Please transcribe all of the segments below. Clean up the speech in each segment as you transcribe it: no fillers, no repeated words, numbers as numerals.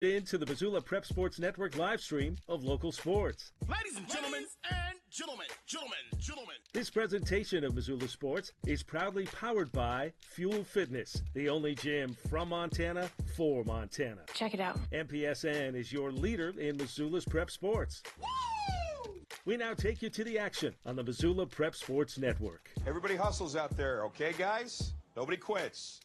Into the Missoula Prep Sports Network live stream of local sports. Ladies and gentlemen, This presentation of Missoula Sports is proudly powered by Fuel Fitness, the only gym from Montana for Montana. Check it out. MPSN is your leader in Missoula's prep sports. woo! We now take you to the action on the Missoula Prep Sports Network. Everybody hustles out there, okay, guys? Nobody quits.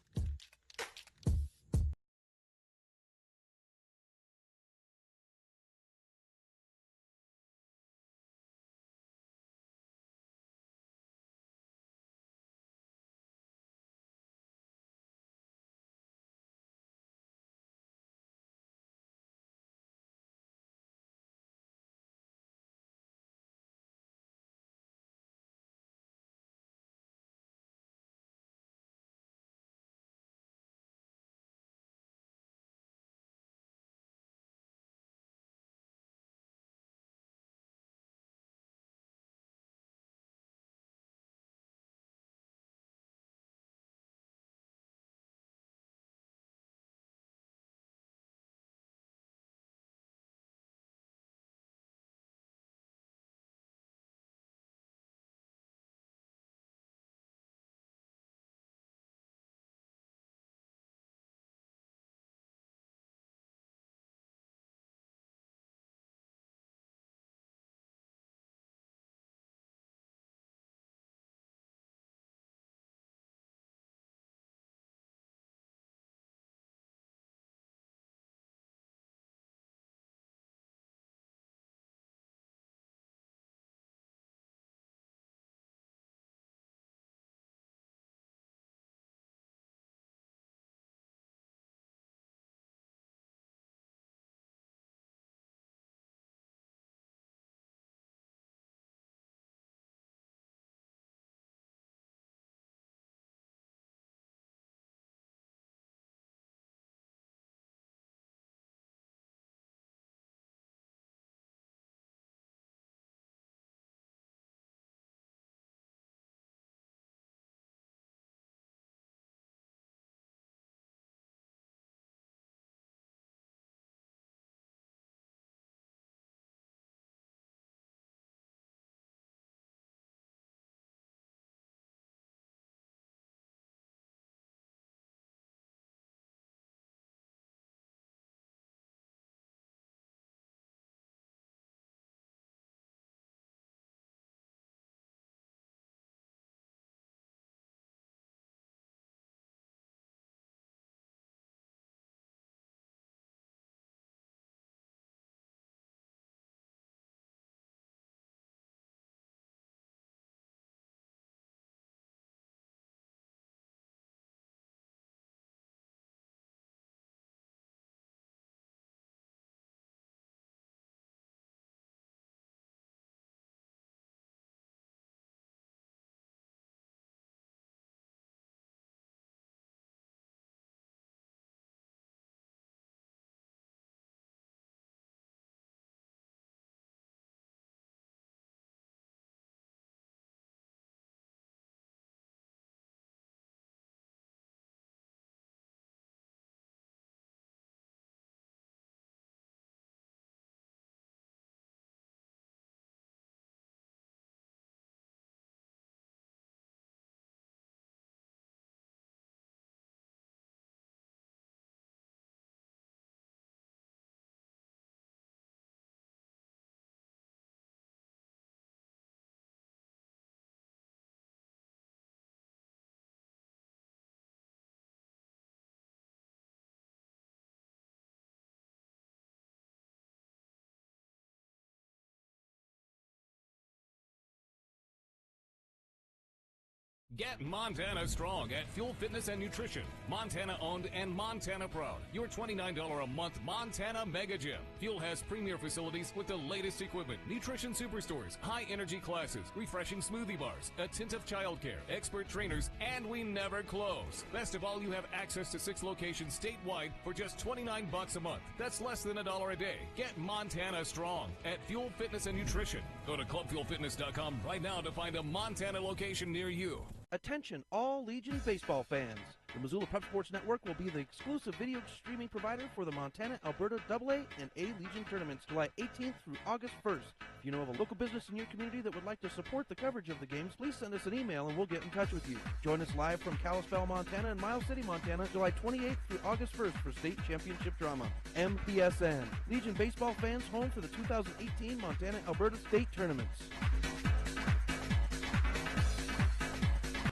Get Montana strong at Fuel Fitness and Nutrition. Montana owned and Montana proud. Your $29 a month Montana Mega Gym. Fuel has premier facilities with the latest equipment, nutrition superstores, high energy classes, refreshing smoothie bars, attentive childcare, expert trainers, and we never close. Best of all, you have access to 6 locations statewide for just $29 a month. That's less than $1 a day. Get Montana strong at Fuel Fitness and Nutrition. Go to clubfuelfitness.com right now to find a Montana location near you. Attention all Legion baseball fans. The Missoula Prep Sports Network will be the exclusive video streaming provider for the Montana, Alberta AA and A Legion tournaments July 18th through August 1st. If you know of a local business in your community that would like to support the coverage of the games, please send us an email and we'll get in touch with you. Join us live from Kalispell, Montana and Miles City, Montana, July 28th through August 1st for state championship drama. MPSN, Legion baseball fans home for the 2018 Montana, Alberta state tournaments.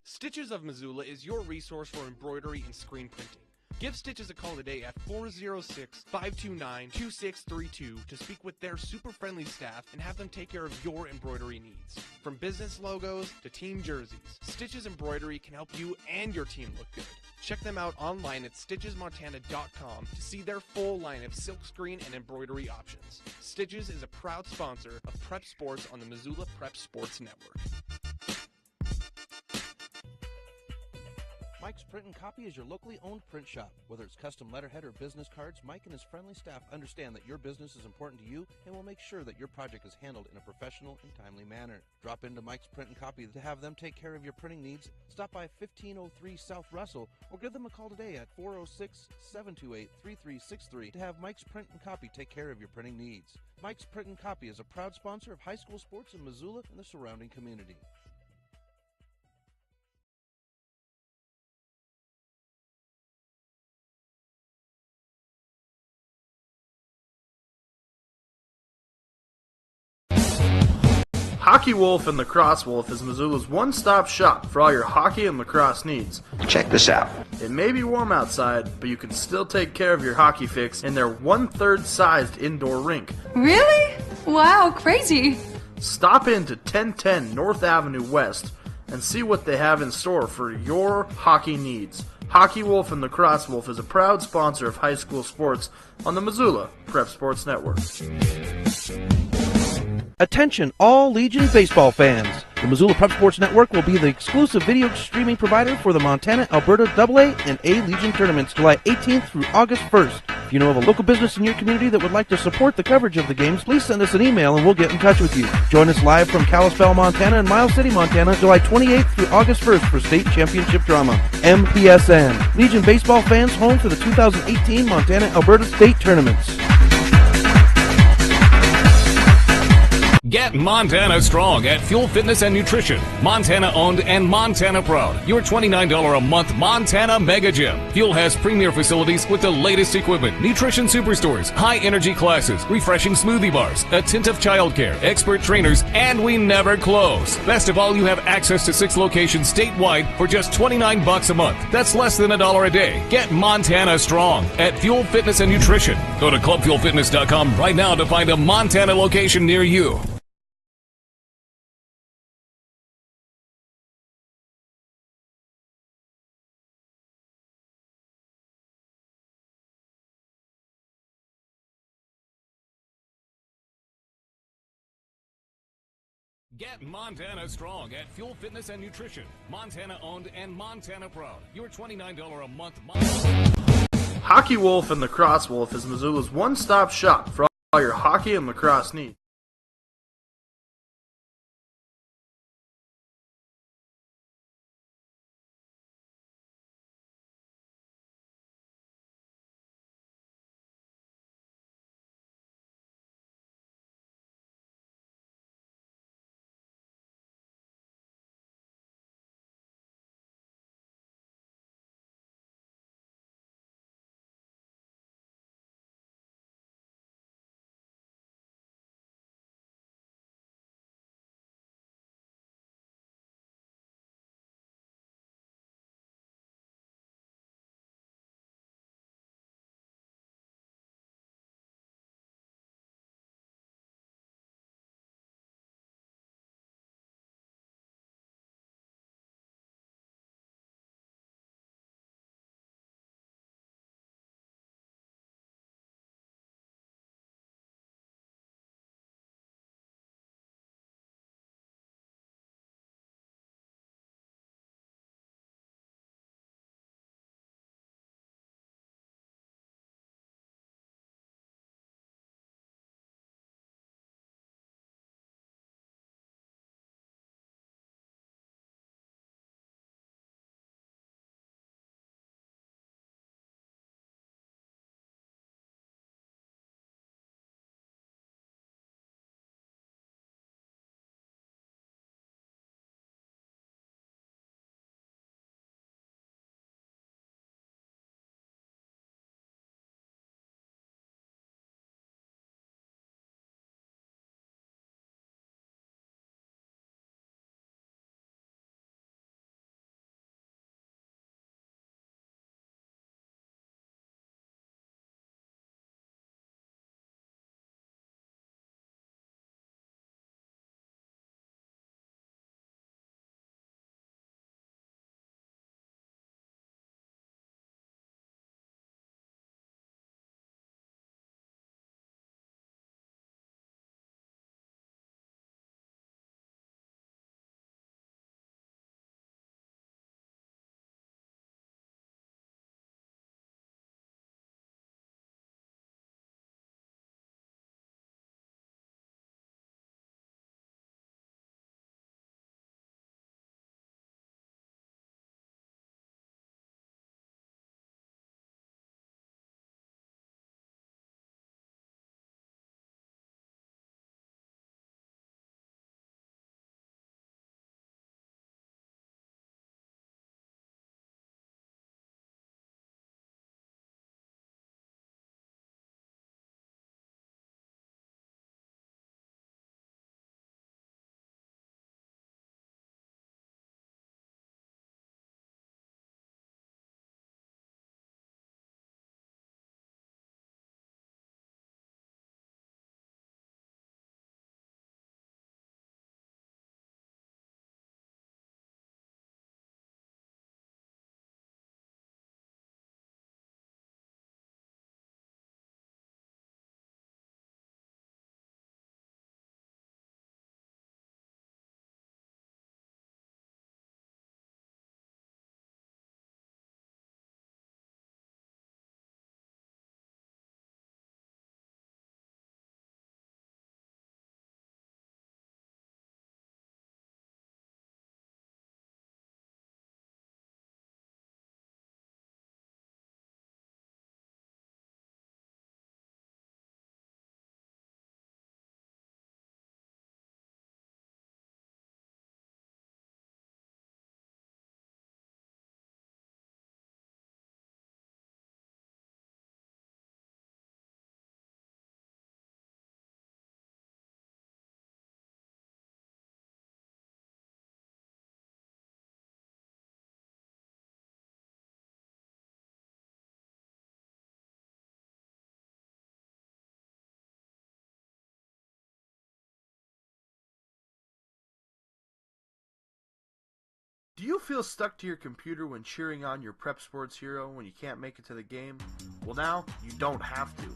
Stitches of Missoula is your resource for embroidery and screen printing. Give Stitches a call today at 406-529-2632 to speak with their super friendly staff and have them take care of your embroidery needs. From business logos to team jerseys, Stitches Embroidery can help you and your team look good. Check them out online at stitchesmontana.com to see their full line of silkscreen and embroidery options. Stitches is a proud sponsor of Prep Sports on the Missoula Prep Sports Network. Mike's Print and Copy is your locally owned print shop. Whether it's custom letterhead or business cards, Mike and his friendly staff understand that your business is important to you and will make sure that your project is handled in a professional and timely manner. Drop into Mike's Print and Copy to have them take care of your printing needs. Stop by 1503 South Russell or give them a call today at 406-728-3363 to have Mike's Print and Copy take care of your printing needs. Mike's Print and Copy is a proud sponsor of high school sports in Missoula and the surrounding community. Hockey Wolf and Lacrosse Wolf is Missoula's one-stop shop for all your hockey and lacrosse needs. Check this out. It may be warm outside, but you can still take care of your hockey fix in their one-third sized indoor rink. Really? Wow, crazy. Stop into 1010 North Avenue West and see what they have in store for your hockey needs. Hockey Wolf and Lacrosse Wolf is a proud sponsor of high school sports on the Missoula Prep Sports Network. Attention all Legion baseball fans. The Missoula Prep Sports Network will be the exclusive video streaming provider for the Montana, Alberta AA and A Legion tournaments July 18th through August 1st. If you know of a local business in your community that would like to support the coverage of the games, please send us an email and we'll get in touch with you. Join us live from Kalispell, Montana and Miles City, Montana, July 28th through August 1st for state championship drama. MPSN, Legion baseball fans home for the 2018 Montana, Alberta state tournaments. Get Montana strong at Fuel Fitness and Nutrition. Montana owned and Montana proud. Your $29 a month Montana Mega Gym. Fuel has premier facilities with the latest equipment, nutrition superstores, high energy classes, refreshing smoothie bars, attentive childcare, expert trainers, and we never close. Best of all, you have access to 6 locations statewide for just $29 a month. That's less than $1 a day. Get Montana strong at Fuel Fitness and Nutrition. Go to clubfuelfitness.com right now to find a Montana location near you. Get Montana strong at Fuel Fitness and Nutrition. Montana owned and Montana proud. Your $29 a month. Hockey Wolf and Lacrosse Wolf is Missoula's one-stop shop for all your hockey and lacrosse needs. Do you feel stuck to your computer when cheering on your prep sports hero when you can't make it to the game? Well, now you don't have to.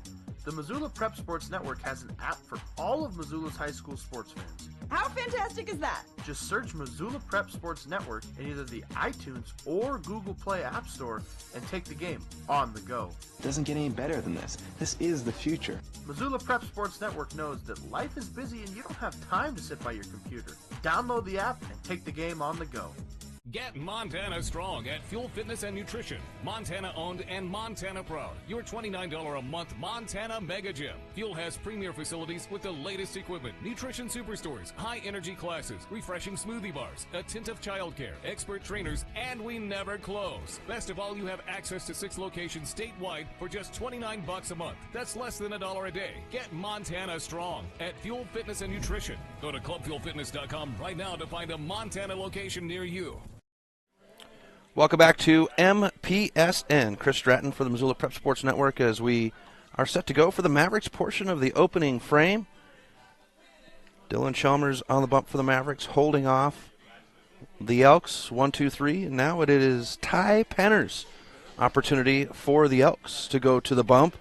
The Missoula Prep Sports Network has an app for all of Missoula's high school sports fans. How fantastic is that? Just search Missoula Prep Sports Network in either the iTunes or Google Play App Store and take the game on the go. It doesn't get any better than this. This is the future. Missoula Prep Sports Network knows that life is busy and you don't have time to sit by your computer. Download the app and take the game on the go. Get Montana strong at Fuel Fitness and Nutrition. Montana owned and Montana proud. Your $29 a month Montana Mega Gym. Fuel has premier facilities with the latest equipment, nutrition superstores, high energy classes, refreshing smoothie bars, attentive childcare, expert trainers, and we never close. Best of all, you have access to 6 locations statewide for just $29 a month. That's less than $1 a day. Get Montana strong at Fuel Fitness and Nutrition. Go to clubfuelfitness.com right now to find a Montana location near you. Welcome back to MPSN. Chris Stratton for the Missoula Prep Sports Network as we are set to go for the Mavericks portion of the opening frame. Dylan Chalmers on the bump for the Mavericks, holding off the Elks, 1, 2, 3. And now it is Ty Penner's opportunity for the Elks to go to the bump.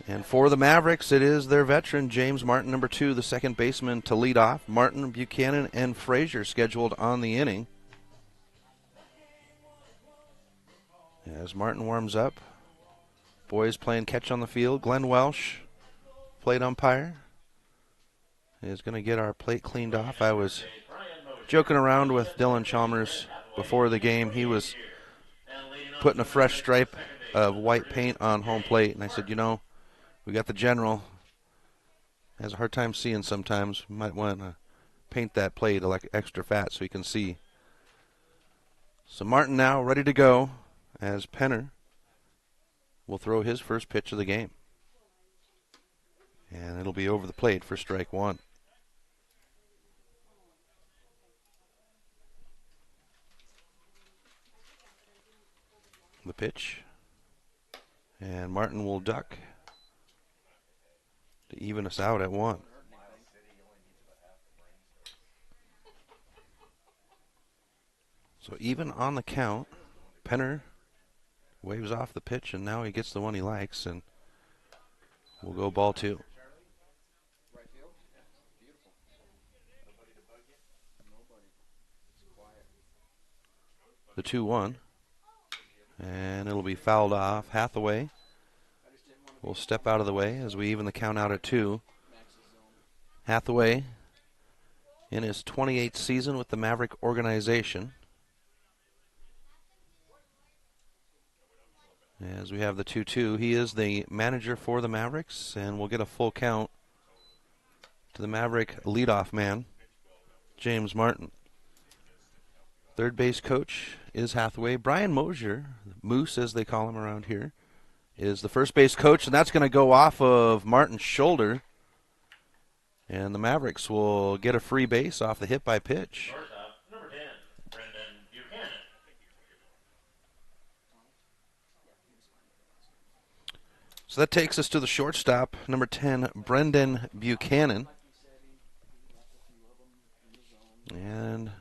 And for the Mavericks, it is their veteran, James Martin, number 2, the second baseman, to lead off. Martin, Buchanan, and Frazier scheduled on the inning. As Martin warms up, boys playing catch on the field. Glenn Welsh, plate umpire, is going to get our plate cleaned off. I was joking around with Dylan Chalmers before the game. He was putting a fresh stripe of white paint on home plate, and I said, you know, we got the general. Has a hard time seeing sometimes. Might want to paint that plate like extra fat so he can see. So Martin now ready to go as Penner will throw his first pitch of the game. And it'll be over the plate for strike 1. The pitch. And Martin will duck to even us out at 1. So even on the count, Penner waves off the pitch, and now he gets the one he likes, and we'll go ball 2. The 2-1, and it'll be fouled off. Hathaway will step out of the way as we even the count out at 2. Hathaway in his 28th season with the Maverick organization. As we have the 2-2, he is the manager for the Mavericks, and we'll get a full count to the Maverick leadoff man, James Martin. Third base coach is Hathaway. Brian Mosier, Moose as they call him around here, is the first base coach, and that's going to go off of Martin's shoulder. And the Mavericks will get a free base off the hit by pitch. Number 10, Brendan Buchanan. So that takes us to the shortstop, number 10, Brendan Buchanan. And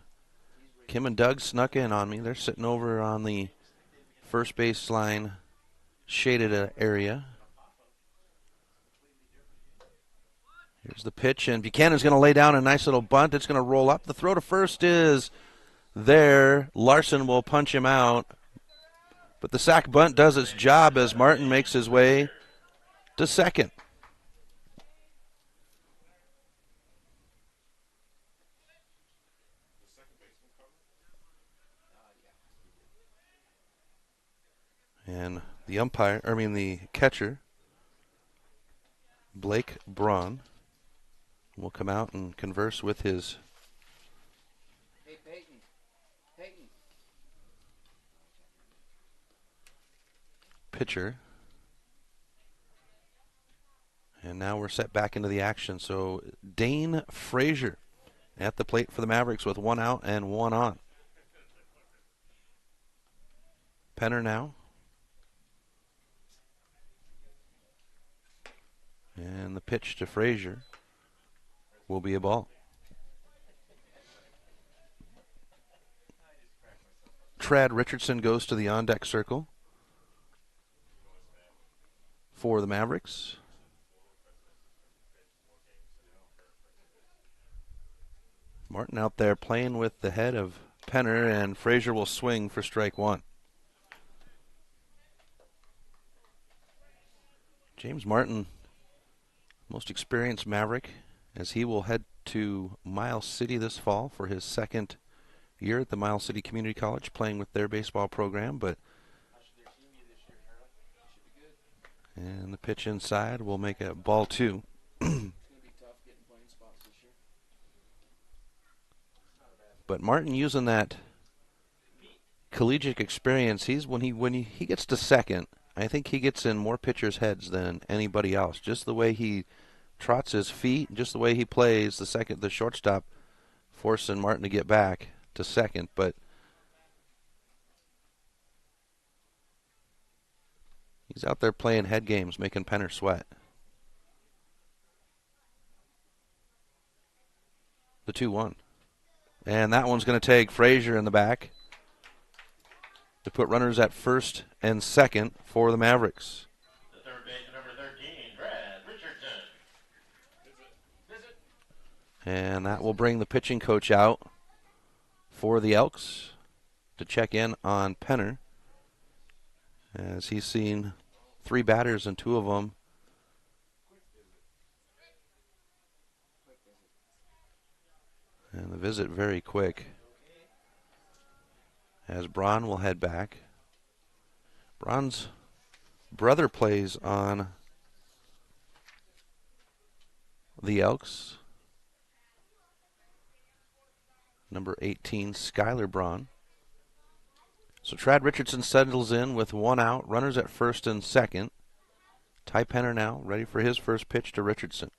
Kim and Doug snuck in on me. They're sitting over on the first base line shaded area. Here's the pitch, and Buchanan's going to lay down a nice little bunt. It's going to roll up. The throw to first is there. Larson will punch him out. But the sac bunt does its job as Martin makes his way to second. And the catcher, Blake Braun, will come out and converse with his pitcher. And now we're set back into the action. So Dane Frazier at the plate for the Mavericks with 1 out and 1 on. Penner now. And the pitch to Frazier will be a ball. Trad Richardson goes to the on-deck circle for the Mavericks. Martin out there playing with the head of Penner, and Frazier will swing for strike one. James Martin, most experienced Maverick, as he will head to Miles City this fall for his second year at the Miles City Community College, playing with their baseball program. And the pitch inside will make a ball two. But Martin using that collegiate experience, when he gets to second, I think he gets in more pitchers' heads than anybody else. Just the way he trots his feet, just the way he plays the shortstop, forcing Martin to get back to second. But he's out there playing head games, making Penner sweat. The 2-1. And that one's going to take Frazier in the back to put runners at first and second for the Mavericks. The third baseman, number 13, Brad Richardson. And that will bring the pitching coach out for the Elks to check in on Penner, as he's seen 3 batters and 2 of them and the visit very quick, as Braun will head back. Braun's brother plays on the Elks, number 18, Skylar Braun. So Trad Richardson settles in with 1 out, runners at first and second. Ty Penner now ready for his first pitch to Richardson.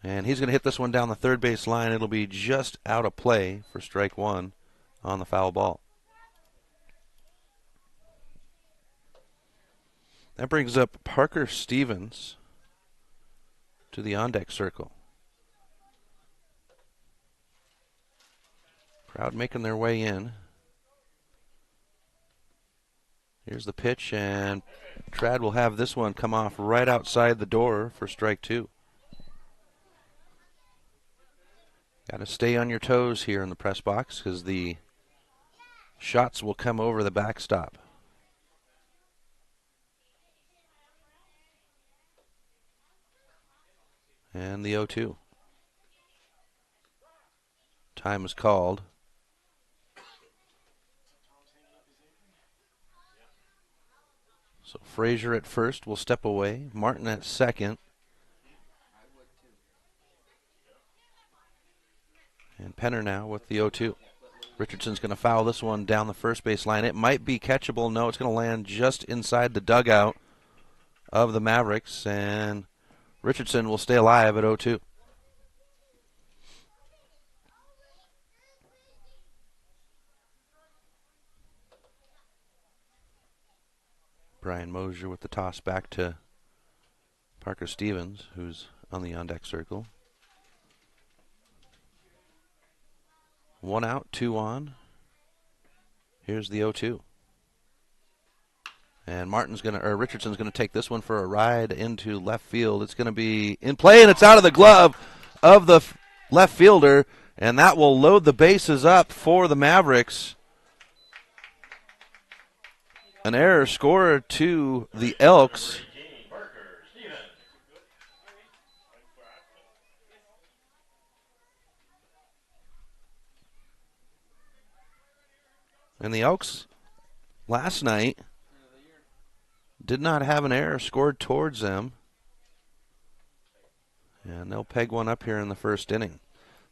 And he's going to hit this one down the third base line. It'll be just out of play for strike one on the foul ball. That brings up Parker Stevens to the on-deck circle. Crowd making their way in. Here's the pitch, and Trad will have this one come off right outside the door for strike two. Got to stay on your toes here in the press box, because the shots will come over the backstop. And the 0-2. Time is called. So Frazier at first will step away. Martin at second. And Penner now with the 0-2. Richardson's going to foul this one down the first base line. It might be catchable. No, it's going to land just inside the dugout of the Mavericks. And Richardson will stay alive at 0-2. Brian Mosier with the toss back to Parker Stevens, who's on the on-deck circle. 1 out, 2 on. Here's the 0-2. And Richardson's going to take this one for a ride into left field. It's going to be in play, and it's out of the glove of the left fielder, and that will load the bases up for the Mavericks. An error scored to the Elks. And the Elks last night did not have an error scored towards them. And they'll peg one up here in the first inning.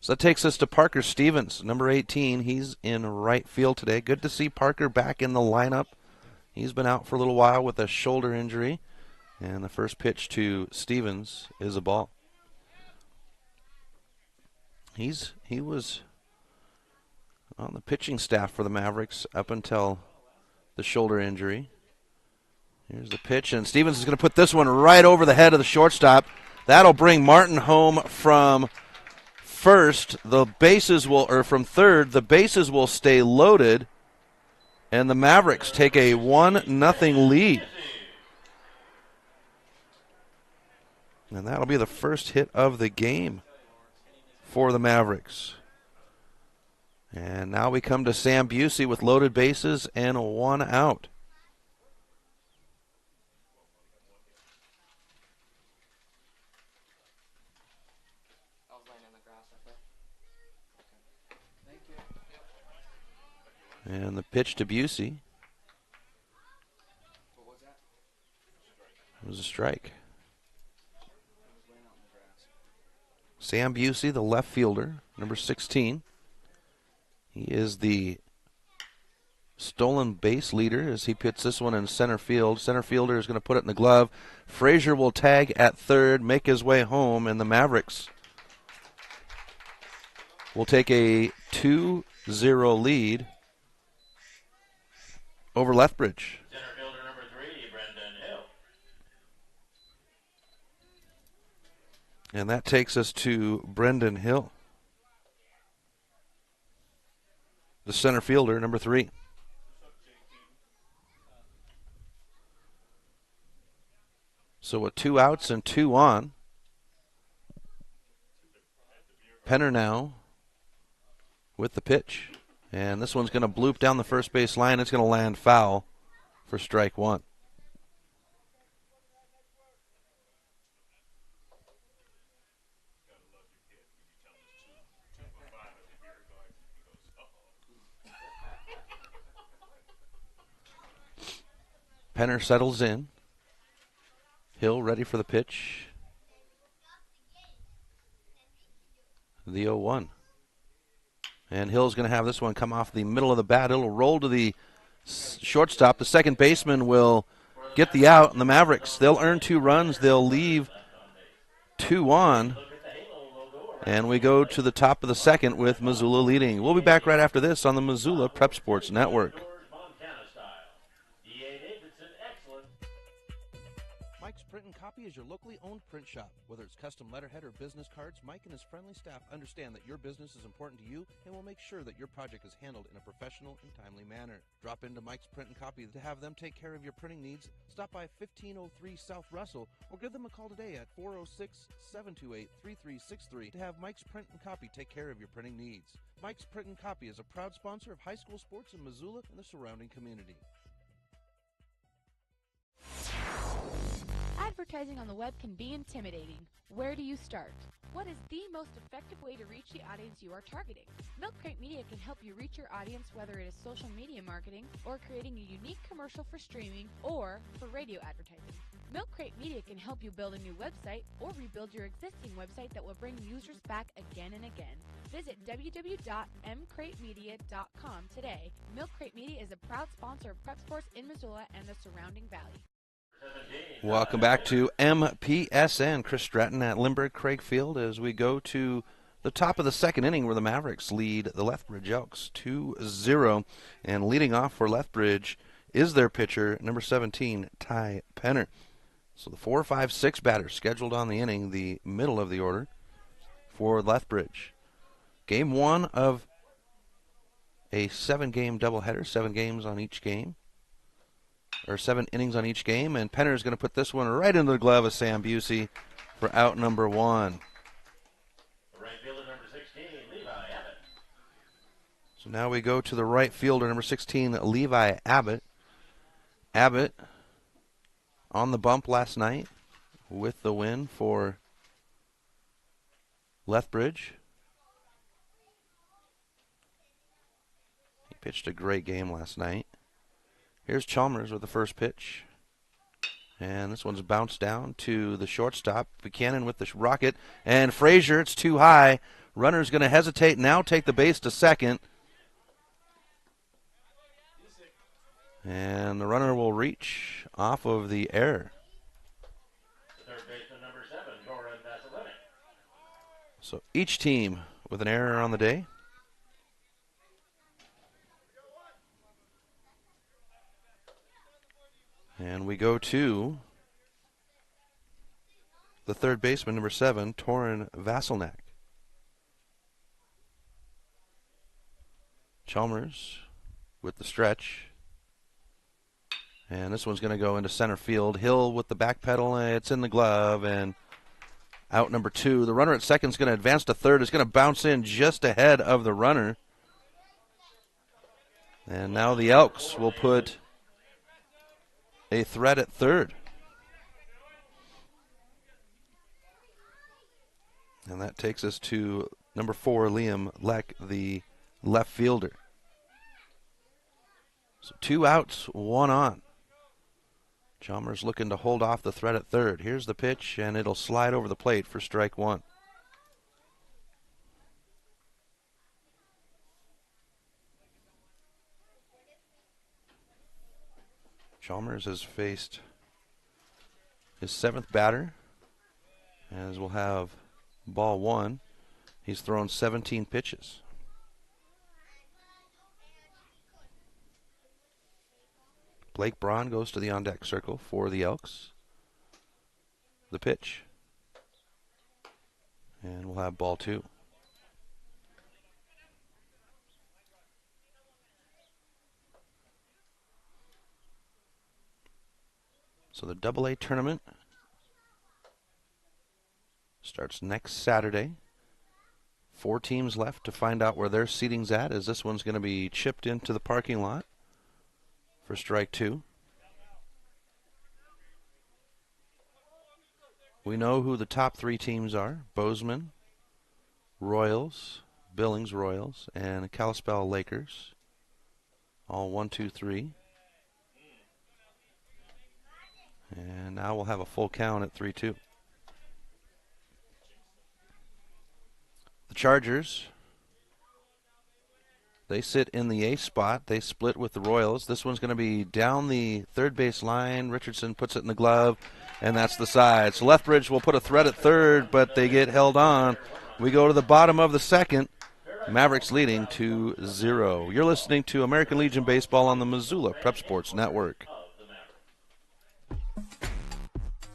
So that takes us to Parker Stevens, number 18. He's in right field today. Good to see Parker back in the lineup. He's been out for a little while with a shoulder injury. And the first pitch to Stevens is a ball. He was on the pitching staff for the Mavericks up until the shoulder injury. Here's the pitch, and Stevens is going to put this one right over the head of the shortstop. That'll bring Martin home from first, the bases will, or from third, the bases will stay loaded, and the Mavericks take a 1-0 lead. And that'll be the first hit of the game for the Mavericks. And now we come to Sam Busey with loaded bases and 1 out. And the pitch to Busey. It was a strike. Sam Busey, the left fielder, number 16. He is the stolen base leader as he puts this one in center field. Center fielder is going to put it in the glove. Frazier will tag at third, make his way home, and the Mavericks will take a 2-0 lead over Lethbridge. Center fielder number 3, Brendan Hill. And that takes us to Brendan Hill, the center fielder, number 3. So with 2 outs and 2 on, Penner now with the pitch. And this one's going to bloop down the first base line. It's going to land foul for strike 1. Penner settles in. Hill ready for the pitch. The 0-1. And Hill's going to have this one come off the middle of the bat. It'll roll to the shortstop. The second baseman will get the out, and the Mavericks, they'll earn 2 runs. They'll leave 2 on. And we go to the top of the second with Missoula leading. We'll be back right after this on the Missoula Prep Sports Network. Mike's Print and Copy is your locally owned print shop. Whether it's custom letterhead or business cards, Mike and his friendly staff understand that your business is important to you and will make sure that your project is handled in a professional and timely manner. Drop into Mike's Print and Copy to have them take care of your printing needs. Stop by 1503 South Russell or give them a call today at 406-728-3363 to have Mike's Print and Copy take care of your printing needs. Mike's Print and Copy is a proud sponsor of high school sports in Missoula and the surrounding community. Advertising on the web can be intimidating. Where do you start? What is the most effective way to reach the audience you are targeting? Milk Crate Media can help you reach your audience, whether it is social media marketing or creating a unique commercial for streaming or for radio advertising. Milk Crate Media can help you build a new website or rebuild your existing website that will bring users back again and again. Visit www.mcratemedia.com today. Milk Crate Media is a proud sponsor of Prep Sports in Missoula and the surrounding valley. Welcome back to MPSN. Chris Stratton at Lindbergh Craig Field as we go to the top of the second inning where the Mavericks lead the Lethbridge Elks 2-0. And leading off for Lethbridge is their pitcher, number 17, Ty Penner. So the 4, 5, 6 batters scheduled on the inning, the middle of the order for Lethbridge. Game 1 of a 7-game doubleheader, 7 games on each game. Or 7 innings on each game, and Penner is going to put this one right into the glove of Sam Busey for out number 1. Right fielder number 16, Levi Abbott. So now we go to the right fielder, number 16, Levi Abbott. Abbott on the bump last night with the win for Lethbridge. He pitched a great game last night. Here's Chalmers with the first pitch. And this one's bounced down to the shortstop. Buchanan with the rocket. And Frazier, it's too high. Runner's going to hesitate, now take the base to second. And the runner will reach off of the error. Third baseman number 7, Goran Vasilevich. So each team with an error on the day. And we go to the third baseman, number 7, Torin Vasilnak. Chalmers with the stretch. And this one's going to go into center field. Hill with the back pedal. It's in the glove. And out number 2. The runner at second is going to advance to third. It's going to bounce in just ahead of the runner. And now the Elks will put a threat at third. And that takes us to number 4, Liam Leck, the left fielder. So 2 outs, 1 on. Chalmers looking to hold off the threat at third. Here's the pitch, and it'll slide over the plate for strike 1. Chalmers has faced his 7th batter, as we'll have ball 1. He's thrown 17 pitches. Blake Braun goes to the on-deck circle for the Elks. The pitch. And we'll have ball 2. So the Double-A tournament starts next Saturday. 4 teams left to find out where their seating's at, as this one's going to be chipped into the parking lot for strike 2. We know who the top 3 teams are: Bozeman, Royals, Billings Royals, and Kalispell Lakers. All 1, 2, 3. And now we'll have a full count at 3-2. The Chargers, they sit in the A spot. They split with the Royals. This one's going to be down the third base line. Richardson puts it in the glove, and that's the side. So Lethbridge will put a threat at third, but they get held on. We go to the bottom of the second. Mavericks leading 2-0. You're listening to American Legion Baseball on the Missoula Prep Sports Network.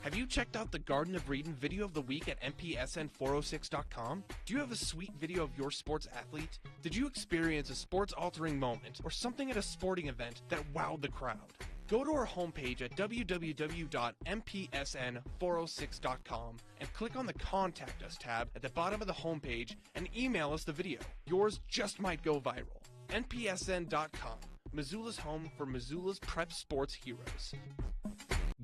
Have you checked out the Garden of Eden video of the week at MPSN406.com? Do you have a sweet video of your sports athlete? Did you experience a sports-altering moment or something at a sporting event that wowed the crowd? Go to our homepage at www.mpsn406.com and click on the Contact Us tab at the bottom of the homepage and email us the video. Yours just might go viral. NPSN.com, Missoula's home for Missoula's prep sports heroes.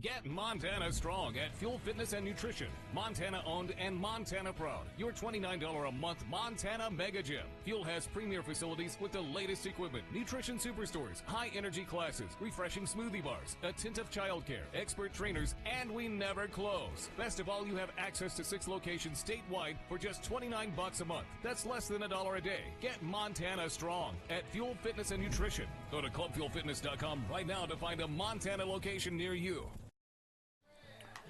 Get Montana strong at Fuel Fitness and Nutrition. Montana owned and Montana proud. Your $29 a month Montana Mega Gym. Fuel has premier facilities with the latest equipment, nutrition superstores, high energy classes, refreshing smoothie bars, a tint of childcare, expert trainers, and we never close. Best of all, you have access to 6 locations statewide for just $29 a month. That's less than $1 a day. Get Montana strong at Fuel Fitness and Nutrition. Go to clubfuelfitness.com right now to find a Montana location near you.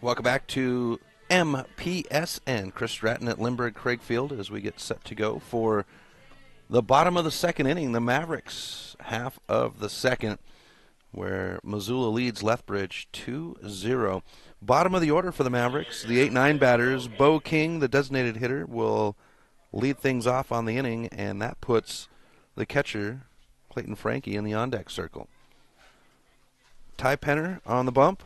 Welcome back to MPSN. Chris Stratton at Lindbergh Craig Field as we get set to go for the bottom of the second inning. The Mavericks, half of the second, where Missoula leads Lethbridge 2-0. Bottom of the order for the Mavericks, the 8-9 batters. Bo King, the designated hitter, will lead things off on the inning, and that puts the catcher, Clayton Frankie, in the on-deck circle. Ty Penner on the bump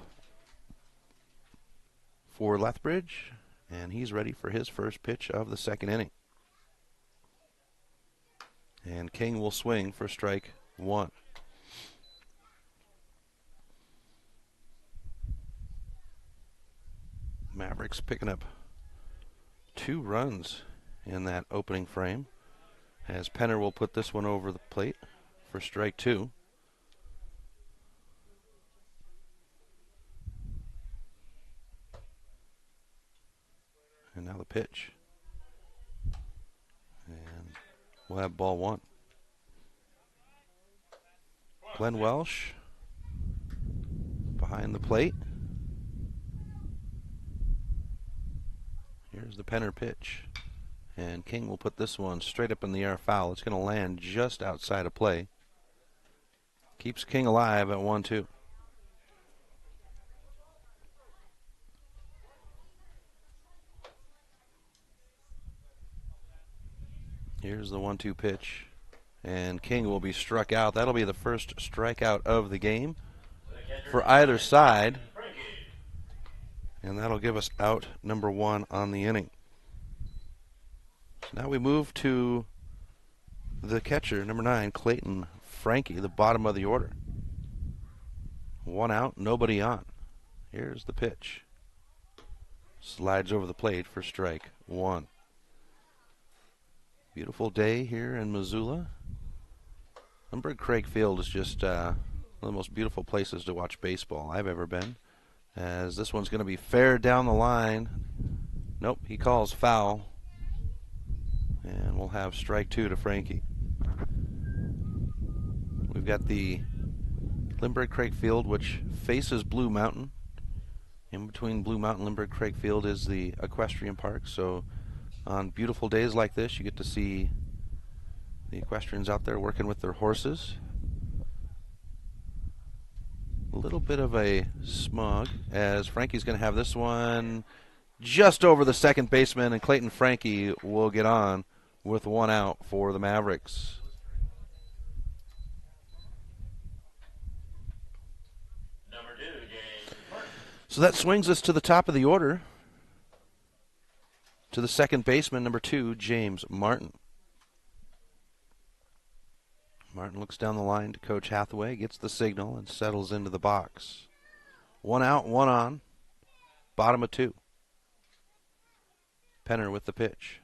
for Lethbridge, and he's ready for his first pitch of the second inning. And King will swing for strike 1. Mavericks picking up 2 runs in that opening frame, as Penner will put this one over the plate for strike 2. And now the pitch. And we'll have ball 1. Glenn Welsh behind the plate. Here's the Penner pitch. And King will put this one straight up in the air foul. It's going to land just outside of play. Keeps King alive at 1-2. Here's the 1-2 pitch. And King will be struck out. That'll be the first strikeout of the game for either side. And that'll give us out number 1 on the inning. So now we move to the catcher, number 9, Clayton Frankie, the bottom of the order. 1 out, nobody on. Here's the pitch. Slides over the plate for strike 1. Beautiful day here in Missoula. Lindbergh Craig Field is just one of the most beautiful places to watch baseball I've ever been. As this one's going to be fair down the line. Nope, he calls foul. And we'll have strike 2 to Frankie. We've got the Lindbergh Craig Field, which faces Blue Mountain. In between Blue Mountain and Lindbergh Craig Field is the equestrian park. So on beautiful days like this, you get to see the equestrians out there working with their horses. A little bit of a smog as Frankie's going to have this one just over the second baseman, and Clayton Frankie will get on with 1 out for the Mavericks. Number 2, James Martin. So that swings us to the top of the order, to the second baseman, number 2, James Martin. Martin looks down the line to Coach Hathaway, gets the signal, and settles into the box. 1 out, 1 on, bottom of 2. Penner with the pitch.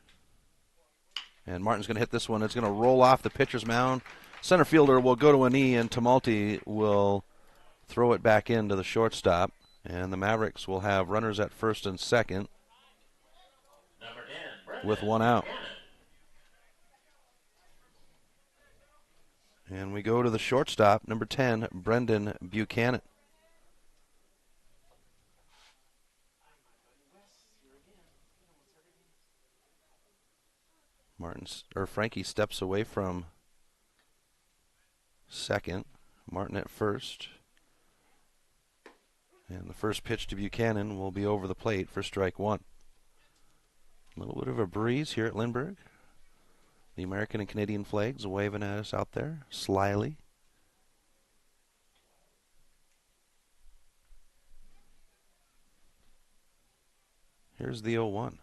And Martin's going to hit this one. It's going to roll off the pitcher's mound. Center fielder will go to a knee, and Tumulty will throw it back into the shortstop. And the Mavericks will have runners at first and second with 1 out. And we go to the shortstop, number 10, Brendan Buchanan. Frankie steps away from second. Martin at first. And the first pitch to Buchanan will be over the plate for strike 1. A little bit of a breeze here at Lindbergh. The American and Canadian flags waving at us out there, slyly. Here's the 0-1.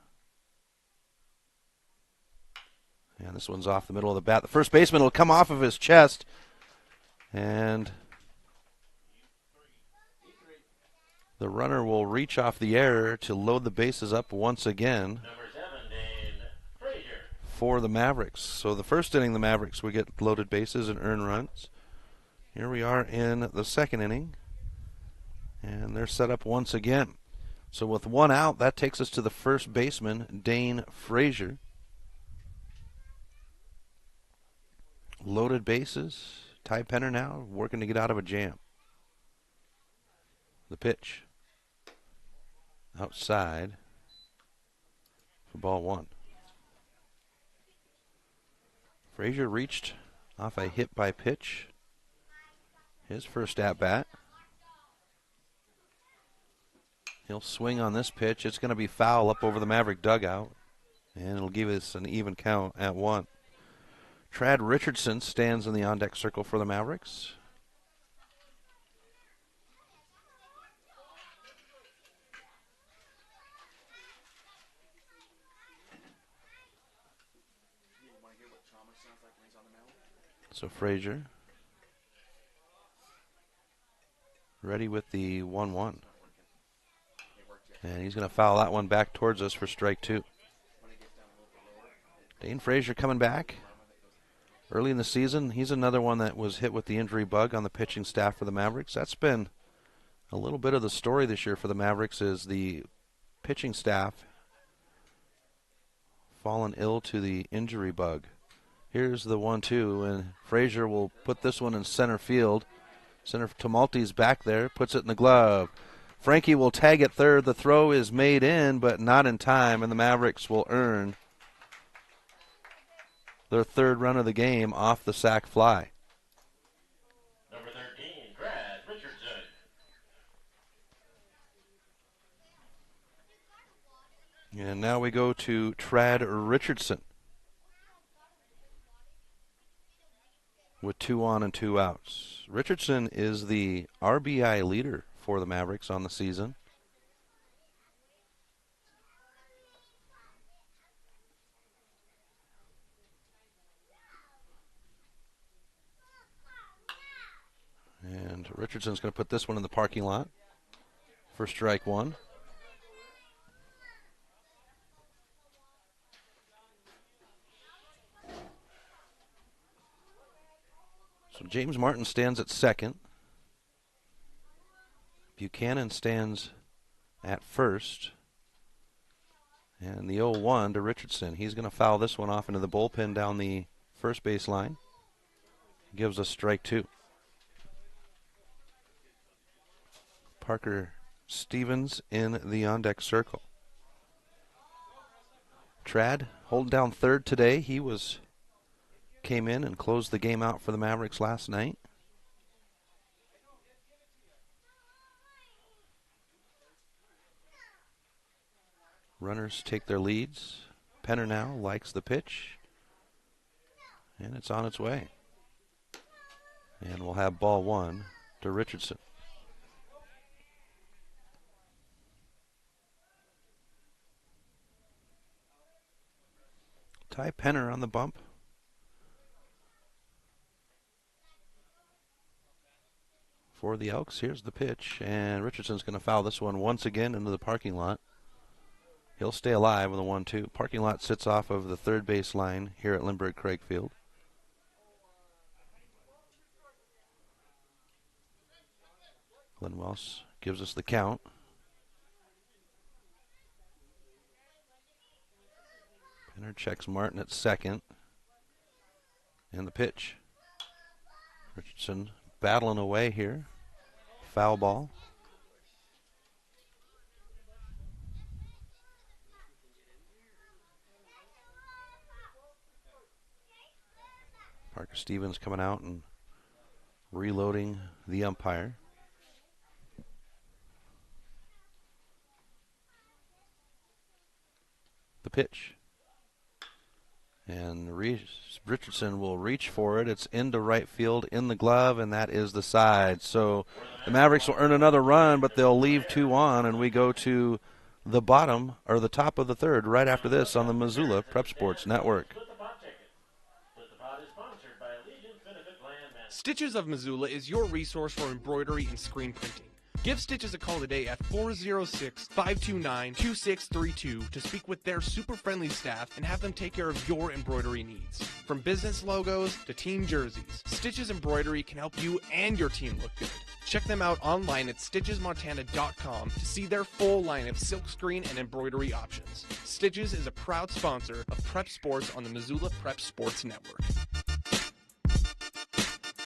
And this one's off the middle of the bat. The first baseman will come off of his chest. And the runner will reach off the air to load the bases up once again. Number 7, Dane Frazier. For the Mavericks. So the first inning, the Mavericks would get loaded bases and earn runs. Here we are in the second inning. And they're set up once again. So with 1 out, that takes us to the first baseman, Dane Frazier. Loaded bases. Ty Penner now working to get out of a jam. The pitch. Outside for ball 1. Frazier reached off a hit by pitch. His first at bat. He'll swing on this pitch. It's going to be foul up over the Maverick dugout. And it'll give us an even count at 1. Trad Richardson stands in the on-deck circle for the Mavericks. So Frazier ready with the 1-1. And he's going to foul that one back towards us for strike 2. Dane Frazier coming back early in the season. He's another one that was hit with the injury bug on the pitching staff for the Mavericks. That's been a little bit of the story this year for the Mavericks, is the pitching staff fallen ill to the injury bug. Here's the 1-2, and Frazier will put this one in center field. Center Tumulty's back there, puts it in the glove. Frankie will tag at third. The throw is made in, but not in time, and the Mavericks will earn their third run of the game off the sac fly. Number 13, Brad Richardson. And now we go to Trad Richardson. with 2 on and 2 outs. Richardson is the RBI leader for the Mavericks on the season. And Richardson's going to put this one in the parking lot for strike 1. So James Martin stands at second. Buchanan stands at first. And the 0-1 to Richardson. He's going to foul this one off into the bullpen down the first base line. Gives us strike 2. Parker Stevens in the on-deck circle. Trad holding down third today. He came in and closed the game out for the Mavericks last night. Runners take their leads. Penner now likes the pitch. And it's on its way. And we'll have ball 1 to Richardson. Ty Penner on the bump. For the Elks, here's the pitch, and Richardson's going to foul this one once again into the parking lot. He'll stay alive with a 1-2. Parking lot sits off of the third base line here at Lindbergh-Craig Field. Glenn Wells gives us the count. Penner checks Martin at second. And the pitch. Richardson battling away here. Foul ball. Parker Stevens coming out and reloading the umpire. The pitch. And Richardson will reach for it. It's into right field in the glove, and that is the side. So the Mavericks will earn another run, but they'll leave 2 on, and we go to the bottom, or the top of the third, right after this on the Missoula Prep Sports Network. Stitches of Missoula is your resource for embroidery and screen printing. Give Stitches a call today at 406-529-2632 to speak with their super friendly staff and have them take care of your embroidery needs. From business logos to team jerseys, Stitches Embroidery can help you and your team look good. Check them out online at stitchesmontana.com to see their full line of silkscreen and embroidery options. Stitches is a proud sponsor of Prep Sports on the Missoula Prep Sports Network.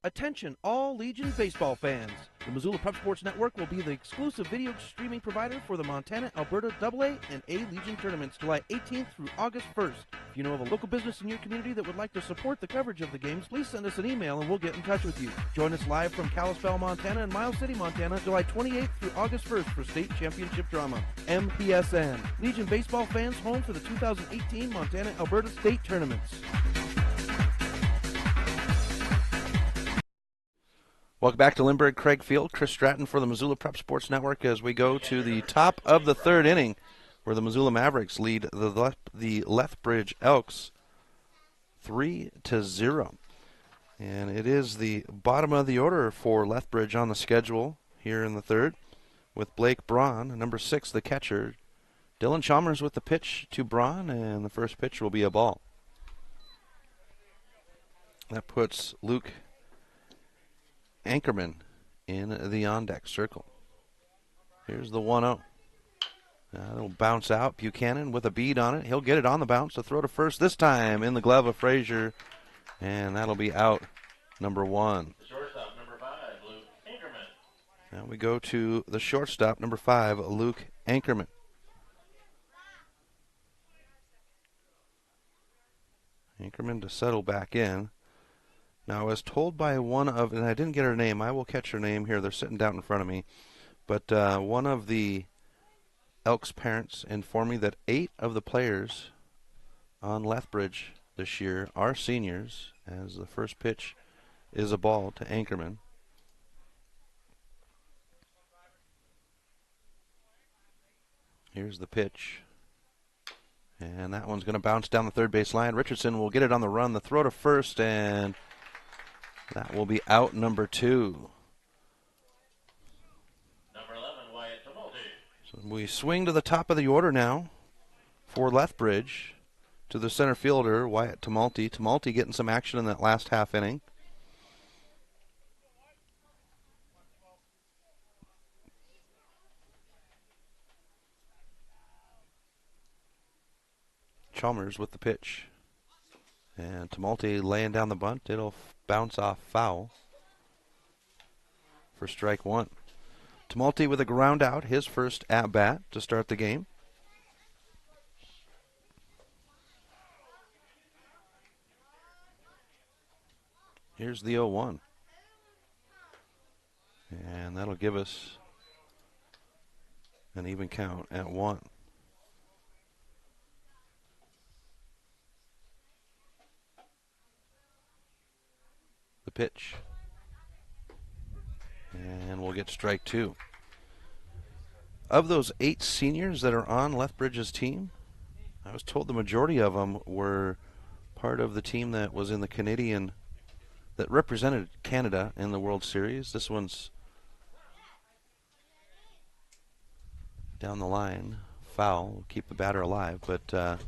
Attention all Legion baseball fans. The Missoula Prep Sports Network will be the exclusive video streaming provider for the Montana, Alberta AA and A Legion tournaments July 18th through August 1st. If you know of a local business in your community that would like to support the coverage of the games, please send us an email and we'll get in touch with you. Join us live from Kalispell, Montana and Miles City, Montana, July 28th through August 1st for state championship drama. MPSN. Legion baseball fans home for the 2018 Montana, Alberta state tournaments. Welcome back to Lindbergh-Craig Field. Chris Stratton for the Missoula Prep Sports Network as we go to the top of the third inning where the Missoula Mavericks lead the Lethbridge Elks 3-0. And it is the bottom of the order for Lethbridge on the schedule here in the third with Blake Braun, number 6, the catcher. Dylan Chalmers with the pitch to Braun, and the first pitch will be a ball. That puts Luke Ankerman in the on-deck circle. Here's the 1-0. It'll bounce out. Buchanan with a bead on it. He'll get it on the bounce to throw to first, this time in the glove of Frazier, and that'll be out number 1. Shortstop, number 5, Luke Ankerman. Now we go to the shortstop, number 5, Luke Ankerman. Ankerman to settle back in. Now, I was told by one of, and I didn't get her name, I will catch her name here, they're sitting down in front of me, but one of the Elks parents informed me that 8 of the players on Lethbridge this year are seniors, as the first pitch is a ball to Anchorman. Here's the pitch. And that one's going to bounce down the third base line. Richardson will get it on the run. The throw to first, and that will be out number 2. Number 11, Wyatt Tumulty. So we swing to the top of the order now for Lethbridge to the center fielder, Wyatt Tumulty. Tumulty getting some action in that last half inning. Chalmers with the pitch. And Tumulty laying down the bunt. It'll bounce off foul for strike 1. Tumulty with a ground out, his first at-bat to start the game. Here's the 0-1. And that'll give us an even count at 1. The pitch. And we'll get strike 2. Of those 8 seniors that are on Lethbridge's team, I was told the majority of them were part of the team that was in the Canadian, that represented Canada in the World Series. This one's down the line. Foul. We'll keep the batter alive. But the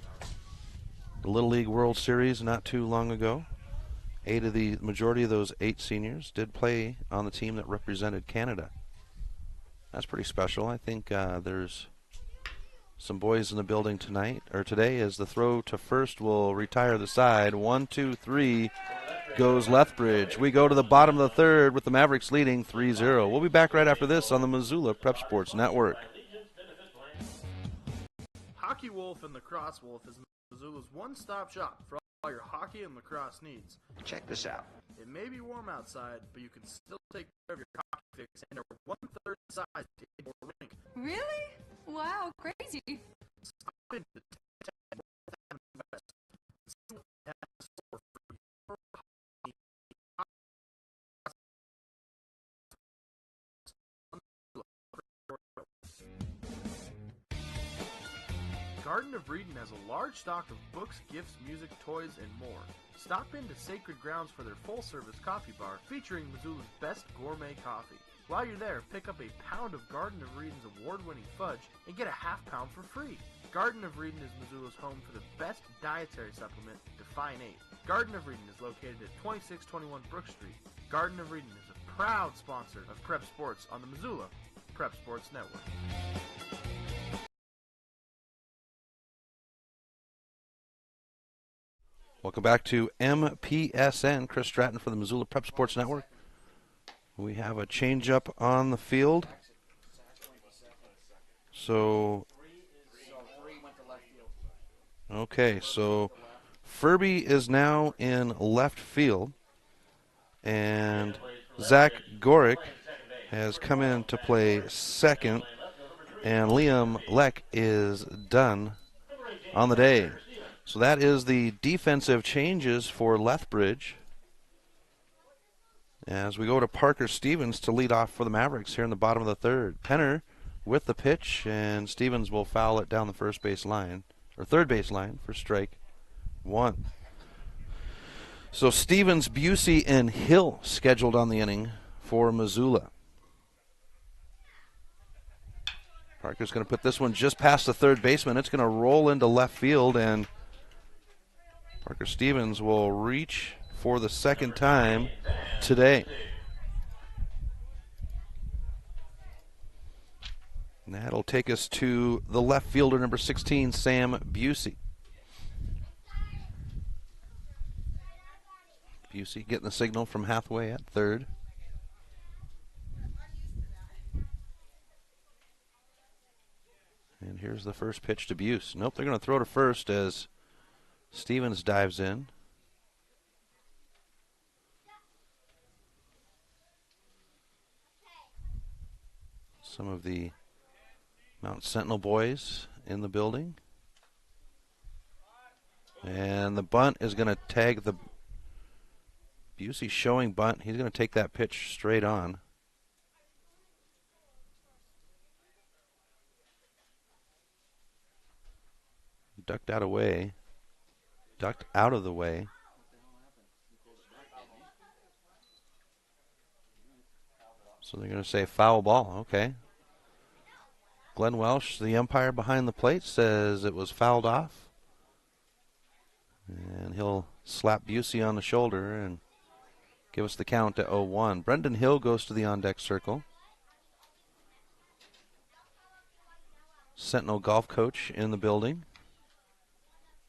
Little League World Series not too long ago, majority of those 8 seniors did play on the team that represented Canada. That's pretty special. I think there's some boys in the building today, as the throw to first will retire the side. 1, 2, 3 goes Lethbridge. We go to the bottom of the third with the Mavericks leading 3-0. We'll be back right after this on the Missoula Prep Sports Network. Hockey Wolf and Lacrosse Wolf is Missoula's one-stop shop for all your hockey and lacrosse needs. Check this out. It may be warm outside, but you can still take care of your hockey fix in a 1/3 size indoor rink. Really? Wow, crazy. Stop into 1010 North Avenue West and see what they have in store for your hockey. Garden of Reading has a large stock of books, gifts, music, toys, and more. Stop into Sacred Grounds for their full-service coffee bar featuring Missoula's best gourmet coffee. While you're there, pick up a pound of Garden of Reading's award-winning fudge and get a half pound for free. Garden of Reading is Missoula's home for the best dietary supplement, Define 8. Garden of Reading is located at 2621 Brook Street. Garden of Reading is a proud sponsor of Prep Sports on the Missoula Prep Sports Network. Welcome back to MPSN. Chris Stratton for the Missoula Prep Sports Network. We have a change-up on the field. So Furby is now in left field, and Zach Gorick has come in to play second, and Liam Leck is done on the day. So that is the defensive changes for Lethbridge, as we go to Parker Stevens to lead off for the Mavericks here in the bottom of the third. Penner with the pitch, and Stevens will foul it down the third base line for strike 1. So Stevens, Busey, and Hill scheduled on the inning for Missoula. Parker's going to put this one just past the third baseman. It's going to roll into left field, and Parker Stevens will reach for the second time today. And that'll take us to the left fielder, number 16, Sam Busey. Busey getting the signal from Hathaway at third. And here's the first pitch to Buse. Nope, they're going to throw to first as Stevens dives in. Some of the Mount Sentinel boys in the building. And the bunt is going to tag the Busey showing bunt. He's going to take that pitch straight on. Ducked out of the way. So they're going to say foul ball. Okay. Glenn Welsh, the umpire behind the plate, says it was fouled off. And he'll slap Busey on the shoulder and give us the count at 0-1. Brendan Hill goes to the on-deck circle. Sentinel golf coach in the building.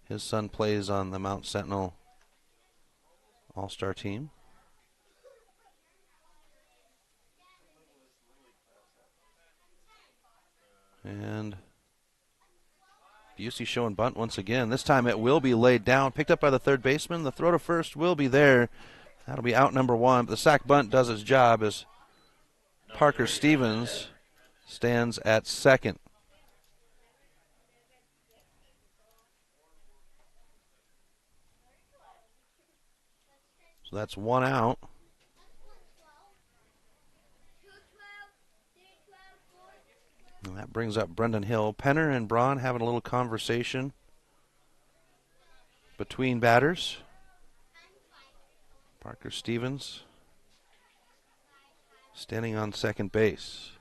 His son plays on the Mount Sentinel All-Star team. And Busey showing bunt once again. This time it will be laid down. Picked up by the third baseman. The throw to first will be there. That'll be out number one. But the sac bunt does its job as Parker Stevens stands at second. So that's one out. And that brings up Brendan Hill. Penner and Braun having a little conversation between batters. Parker Stevens standing on second base.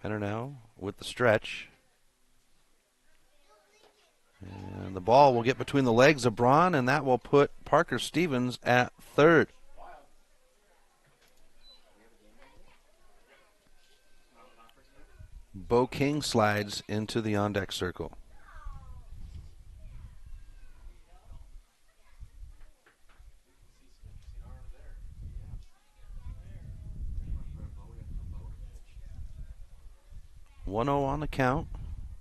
Penner now with the stretch. And the ball will get between the legs of Braun, and that will put Parker Stevens at third. Bo King slides into the on-deck circle. One 0 on the count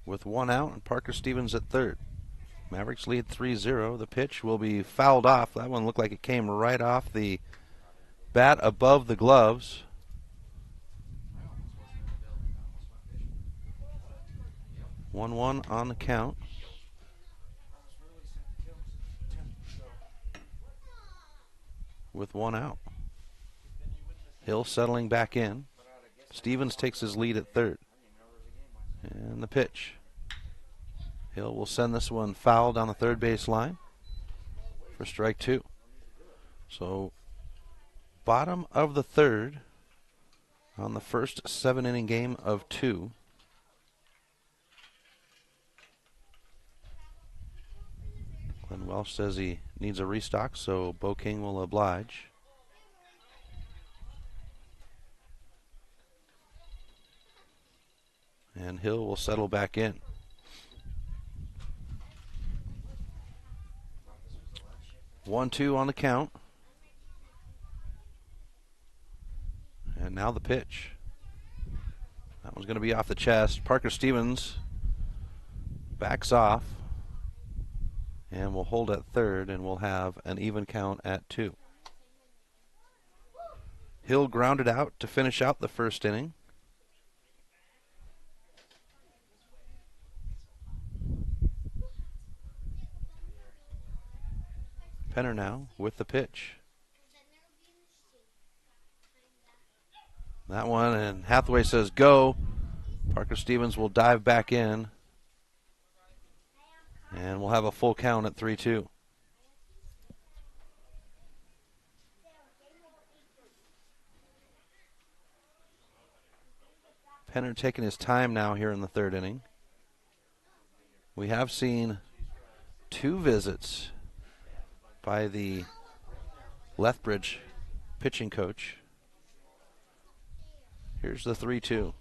with one out, and Parker Stevens at third. Mavericks lead 3-0. The pitch will be fouled off. That one looked like it came right off the bat above the gloves. One on the count. With one out. Hill settling back in. Stevens takes his lead at third. And the pitch. Hill will send this one foul down the third base line for strike two. So bottom of the third on the first 7-inning game of two. Glenn Welsh says he needs a restock, so Bo King will oblige. And Hill will settle back in. One-two on the count. And now the pitch. That one's going to be off the chest. Parker Stevens backs off. And we'll hold at third, and we'll have an even count at 2. Hill grounded out to finish out the first inning. Penner now with the pitch. That one, and Hathaway says go. Parker Stevens will dive back in. And we'll have a full count at 3-2. Penner taking his time now here in the third inning. We have seen 2 visits by the Lethbridge pitching coach. Here's the 3-2.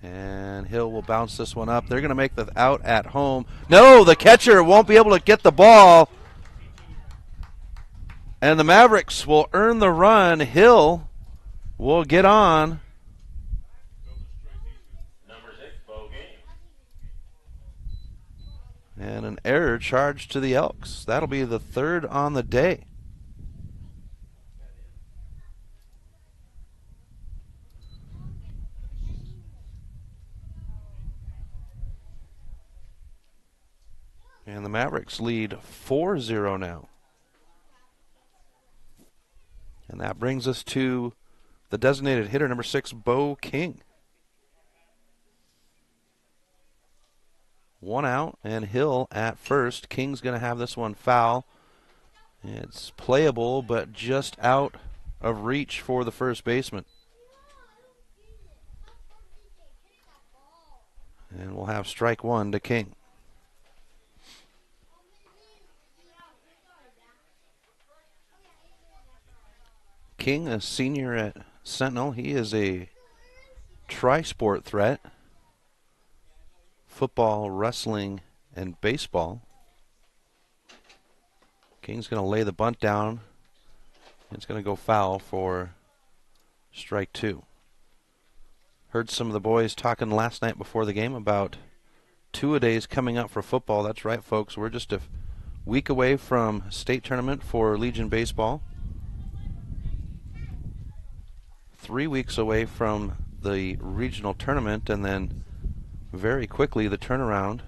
And Hill will bounce this one up. They're going to make the out at home. No, the catcher won't be able to get the ball. And the Mavericks will earn the run. Hill will get on. And an error charged to the Elks. That'll be the 3rd on the day. And the Mavericks lead 4-0 now. And that brings us to the designated hitter, number 6, Bo King. 1 out, and Hill at first. King's going to have this one foul. It's playable, but just out of reach for the first baseman. And we'll have strike 1 to King. King, a senior at Sentinel, he is a tri-sport threat. Football, wrestling, and baseball. King's going to lay the bunt down. It's going to go foul for strike 2. Heard some of the boys talking last night before the game about two-a-days coming up for football. That's right, folks. We're just a week away from state tournament for Legion baseball. 3 weeks away from the regional tournament, and then very quickly the turnaround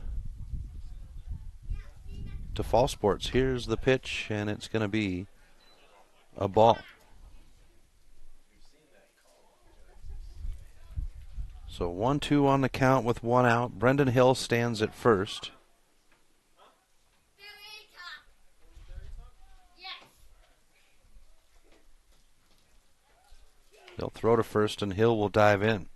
to fall sports. Here's the pitch, and it's going to be a ball. So 1-2 on the count with 1 out. Brendan Hill stands at first. They'll throw to first, and Hill will dive in.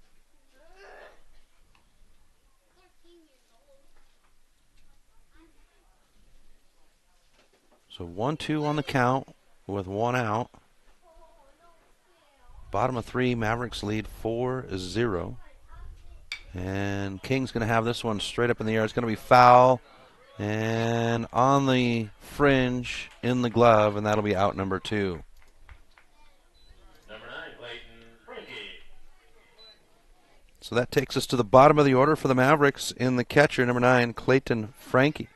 So 1-2 on the count with 1 out. Bottom of 3, Mavericks lead 4-0. And King's going to have this one straight up in the air. It's going to be foul and on the fringe in the glove, and that'll be out number 2. Number 9, Clayton Frankie. So that takes us to the bottom of the order for the Mavericks in the catcher, number 9, Clayton Frankie.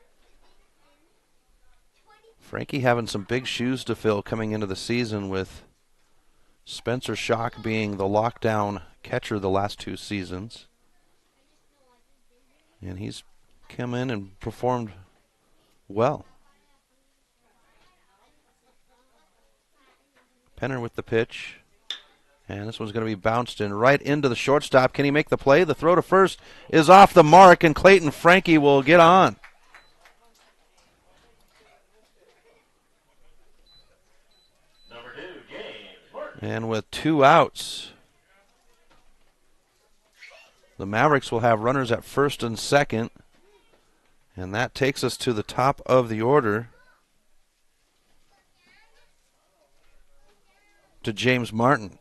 Frankie having some big shoes to fill coming into the season, with Spencer Schock being the lockdown catcher the last 2 seasons. And he's come in and performed well. Penner with the pitch. And this one's going to be bounced in right into the shortstop. Can he make the play? The throw to first is off the mark, and Clayton Frankie will get on. Number 2, James Martin. And with 2 outs, the Mavericks will have runners at first and second. And that takes us to the top of the order to James Martin.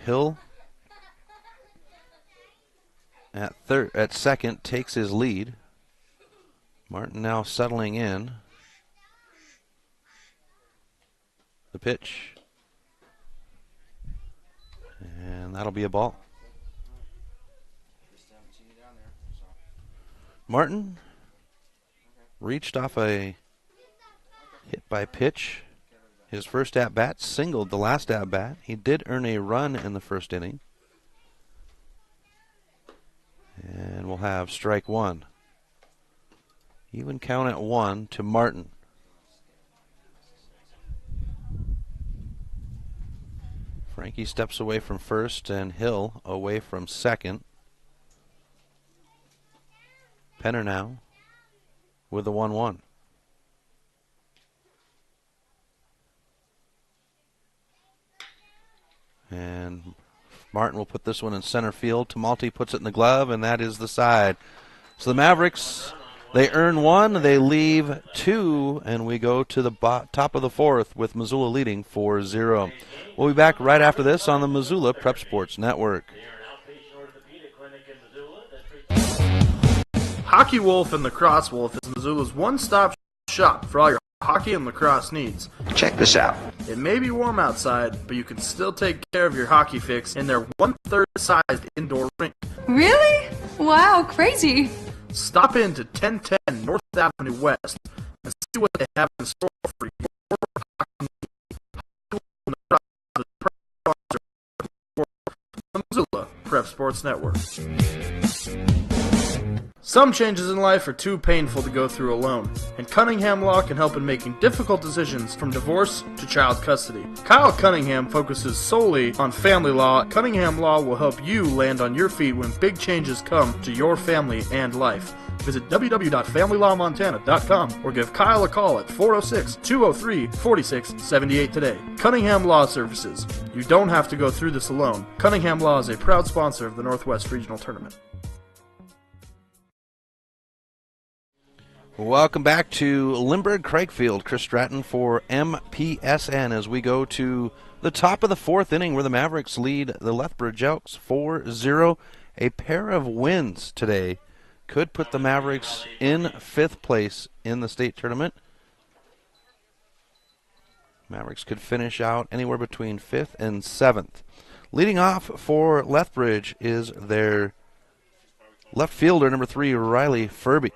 Hill at second takes his lead. Martin now settling in. The pitch. And that'll be a ball. Martin reached off a hit by pitch. His first at-bat, singled the last at-bat. He did earn a run in the first inning. And we'll have strike 1. Even count at 1 to Martin. Frankie steps away from first, and Hill away from second. Penner now with the 1-1. And Martin will put this one in center field. Tamalti puts it in the glove, and that is the side. So the Mavericks, they earn 1, they leave 2, and we go to the top of the 4th with Missoula leading 4-0. We'll be back right after this on the Missoula Prep Sports Network. Hockey Wolf and Lacrosse Wolf is Missoula's one-stop shop for all your hockey and lacrosse needs. Check this out. It may be warm outside, but you can still take care of your hockey fix in their 1/3 sized indoor rink. Really? Wow, crazy. Stop in to 1010 North Avenue West and see what they have in store for your hockey needs. The Missoula Prep Sports Network. Some changes in life are too painful to go through alone, and Cunningham Law can help in making difficult decisions from divorce to child custody. Kyle Cunningham focuses solely on family law. Cunningham Law will help you land on your feet when big changes come to your family and life. Visit www.familylawmontana.com or give Kyle a call at 406-203-4678 today. Cunningham Law Services. You don't have to go through this alone. Cunningham Law is a proud sponsor of the Northwest Regional Tournament. Welcome back to Lindbergh-Craigfield. Chris Stratton for MPSN as we go to the top of the fourth inning where the Mavericks lead the Lethbridge Elks 4-0. A pair of wins today could put the Mavericks in fifth place in the state tournament. Mavericks could finish out anywhere between fifth and seventh. Leading off for Lethbridge is their left fielder, number 3, Riley Furby.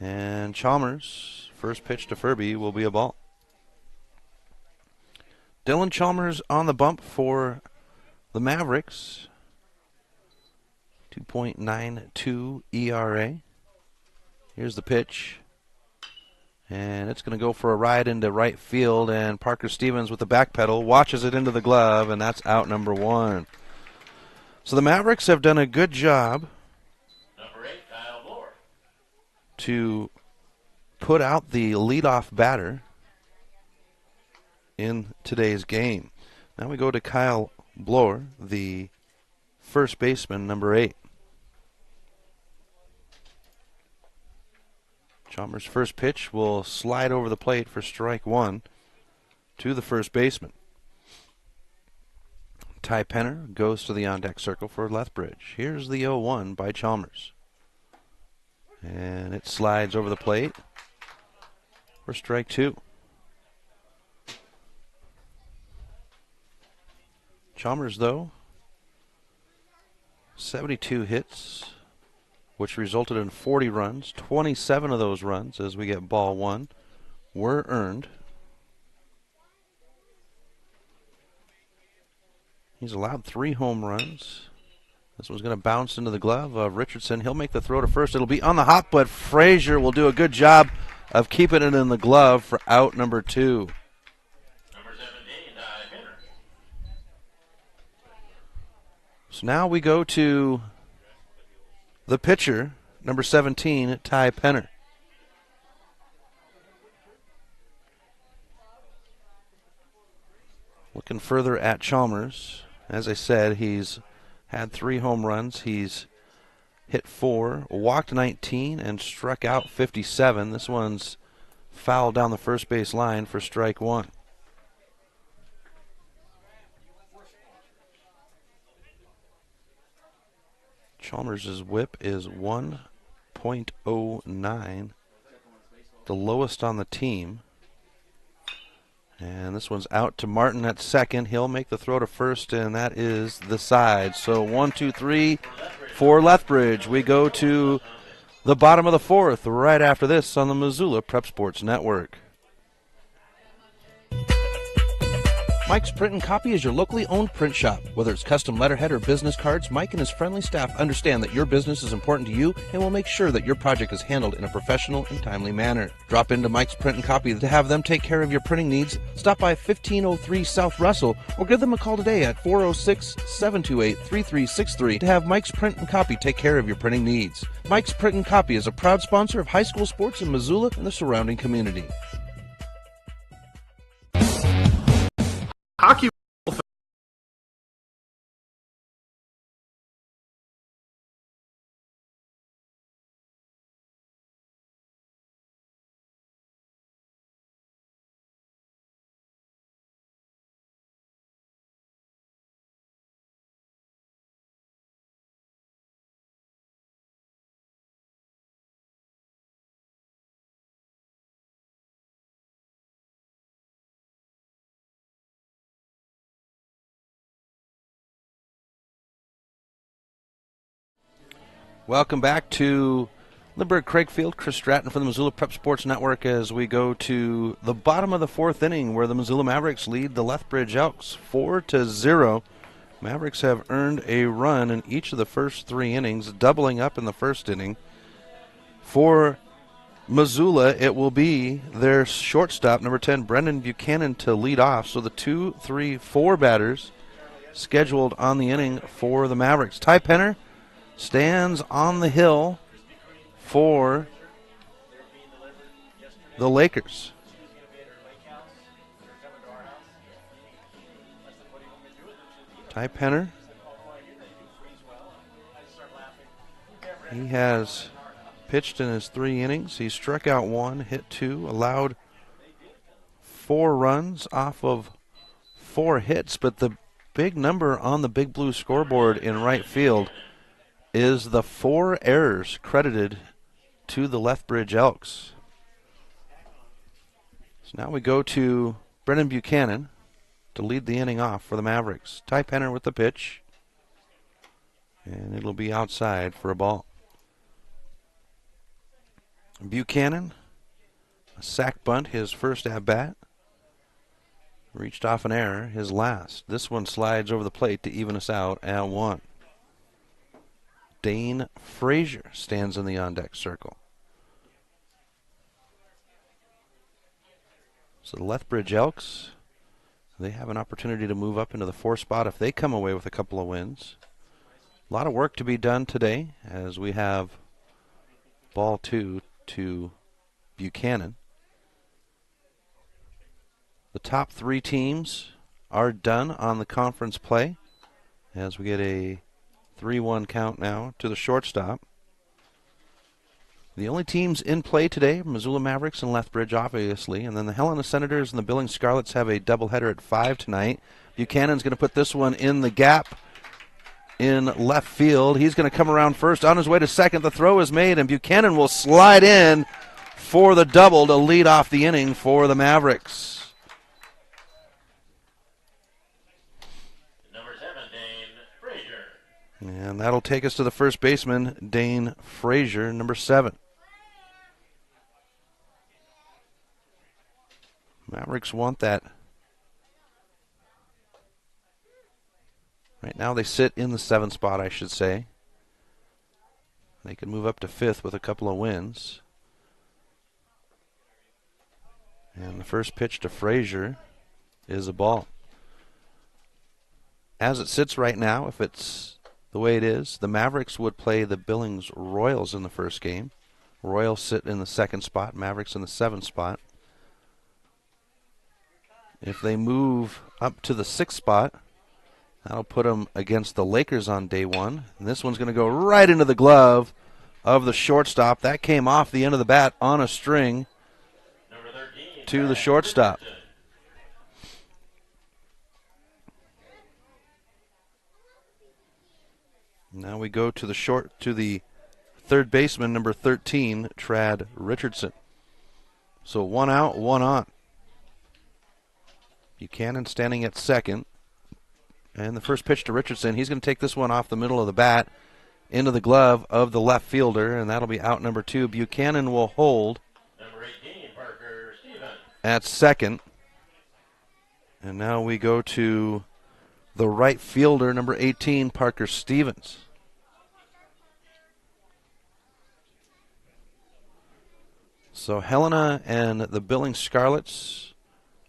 And Chalmers, first pitch to Furby will be a ball. Dylan Chalmers on the bump for the Mavericks. 2.92 ERA. Here's the pitch. And it's going to go for a ride into right field, and Parker Stevens with the back pedal watches it into the glove, and that's out number 1. So the Mavericks have done a good job to put out the leadoff batter in today's game. Now we go to Kyle Bloor, the first baseman, number 8. Chalmers' first pitch will slide over the plate for strike 1 to the first baseman. Ty Penner goes to the on-deck circle for Lethbridge. Here's the 0-1 by Chalmers. And it slides over the plate for strike 2. Chalmers, though, 72 hits, which resulted in 40 runs. 27 of those runs, as we get ball 1, were earned. He's allowed 3 home runs. This one's going to bounce into the glove of Richardson. He'll make the throw to first. It'll be on the hop, but Frazier will do a good job of keeping it in the glove for out number 2. Number 17, Pinner. So now we go to the pitcher, number 17, Ty Penner. Looking further at Chalmers. As I said, he's had 3 home runs. He's hit 4, walked 19, and struck out 57. This one's fouled down the first base line for strike 1. Chalmers' whip is 1.09, the lowest on the team. And this one's out to Martin at second. He'll make the throw to first, and that is the side. So 1, 2, 3 for Lethbridge. We go to the bottom of the fourth right after this on the Missoula Prep Sports Network. Mike's Print and Copy is your locally owned print shop. Whether it's custom letterhead or business cards, Mike and his friendly staff understand that your business is important to you and will make sure that your project is handled in a professional and timely manner. Drop into Mike's Print and Copy to have them take care of your printing needs. Stop by 1503 South Russell or give them a call today at 406-728-3363 to have Mike's Print and Copy take care of your printing needs. Mike's Print and Copy is a proud sponsor of high school sports in Missoula and the surrounding community. Hockey. Welcome back to Lindbergh-Craigfield. Chris Stratton from the Missoula Prep Sports Network as we go to the bottom of the fourth inning where the Missoula Mavericks lead the Lethbridge Elks 4-0. Mavericks have earned a run in each of the first 3 innings, doubling up in the first inning. For Missoula, it will be their shortstop, number 10, Brendan Buchanan, to lead off. So the 2, 3, 4 batters scheduled on the inning for the Mavericks. Ty Penner stands on the hill for the Lakers. Ty Penner, he has pitched in his 3 innings. He struck out 1, hit 2, allowed 4 runs off of 4 hits, but the big number on the Big Blue scoreboard in right field is the 4 errors credited to the Lethbridge Elks. So now we go to Brendan Buchanan to lead the inning off for the Mavericks. Ty Penner with the pitch, and it'll be outside for a ball. Buchanan, a sac bunt, his first at-bat. Reached off an error, his last. This one slides over the plate to even us out at 1. Dane Frazier stands in the on-deck circle. So the Lethbridge Elks, they have an opportunity to move up into the 4th spot if they come away with a couple of wins. A lot of work to be done today as we have ball 2 to Buchanan. The top 3 teams are done on the conference play as we get a 3-1 count now to the shortstop. The only teams in play today, Missoula Mavericks and Lethbridge, obviously, and then the Helena Senators and the Billings Scarlets have a doubleheader at 5 tonight. Buchanan's going to put this one in the gap in left field. He's going to come around first. On his way to second, the throw is made, and Buchanan will slide in for the double to lead off the inning for the Mavericks. Number 7, Dane Frazier. And that'll take us to the first baseman, Dane Frazier, number 7. Mavericks want that. Right now they sit in the 7th spot, I should say. They can move up to 5th with a couple of wins. And the first pitch to Frazier is a ball. As it sits right now, if it's the way it is, the Mavericks would play the Billings Royals in the first game. Royals sit in the 2nd spot, Mavericks in the 7th spot. If they move up to the 6th spot, that'll put them against the Lakers on day 1. And this one's going to go right into the glove of the shortstop. That came off the end of the bat on a string to the shortstop. Now we go to the third baseman, number 13, Trad Richardson. So 1 out, 1 on. Buchanan standing at second. And the first pitch to Richardson, he's going to take this one off the middle of the bat into the glove of the left fielder, and that'll be out number 2. Buchanan will hold Number 18, Parker Stevens. at second. And now we go to the right fielder, number 18, Parker Stevens. So Helena and the Billings Scarlets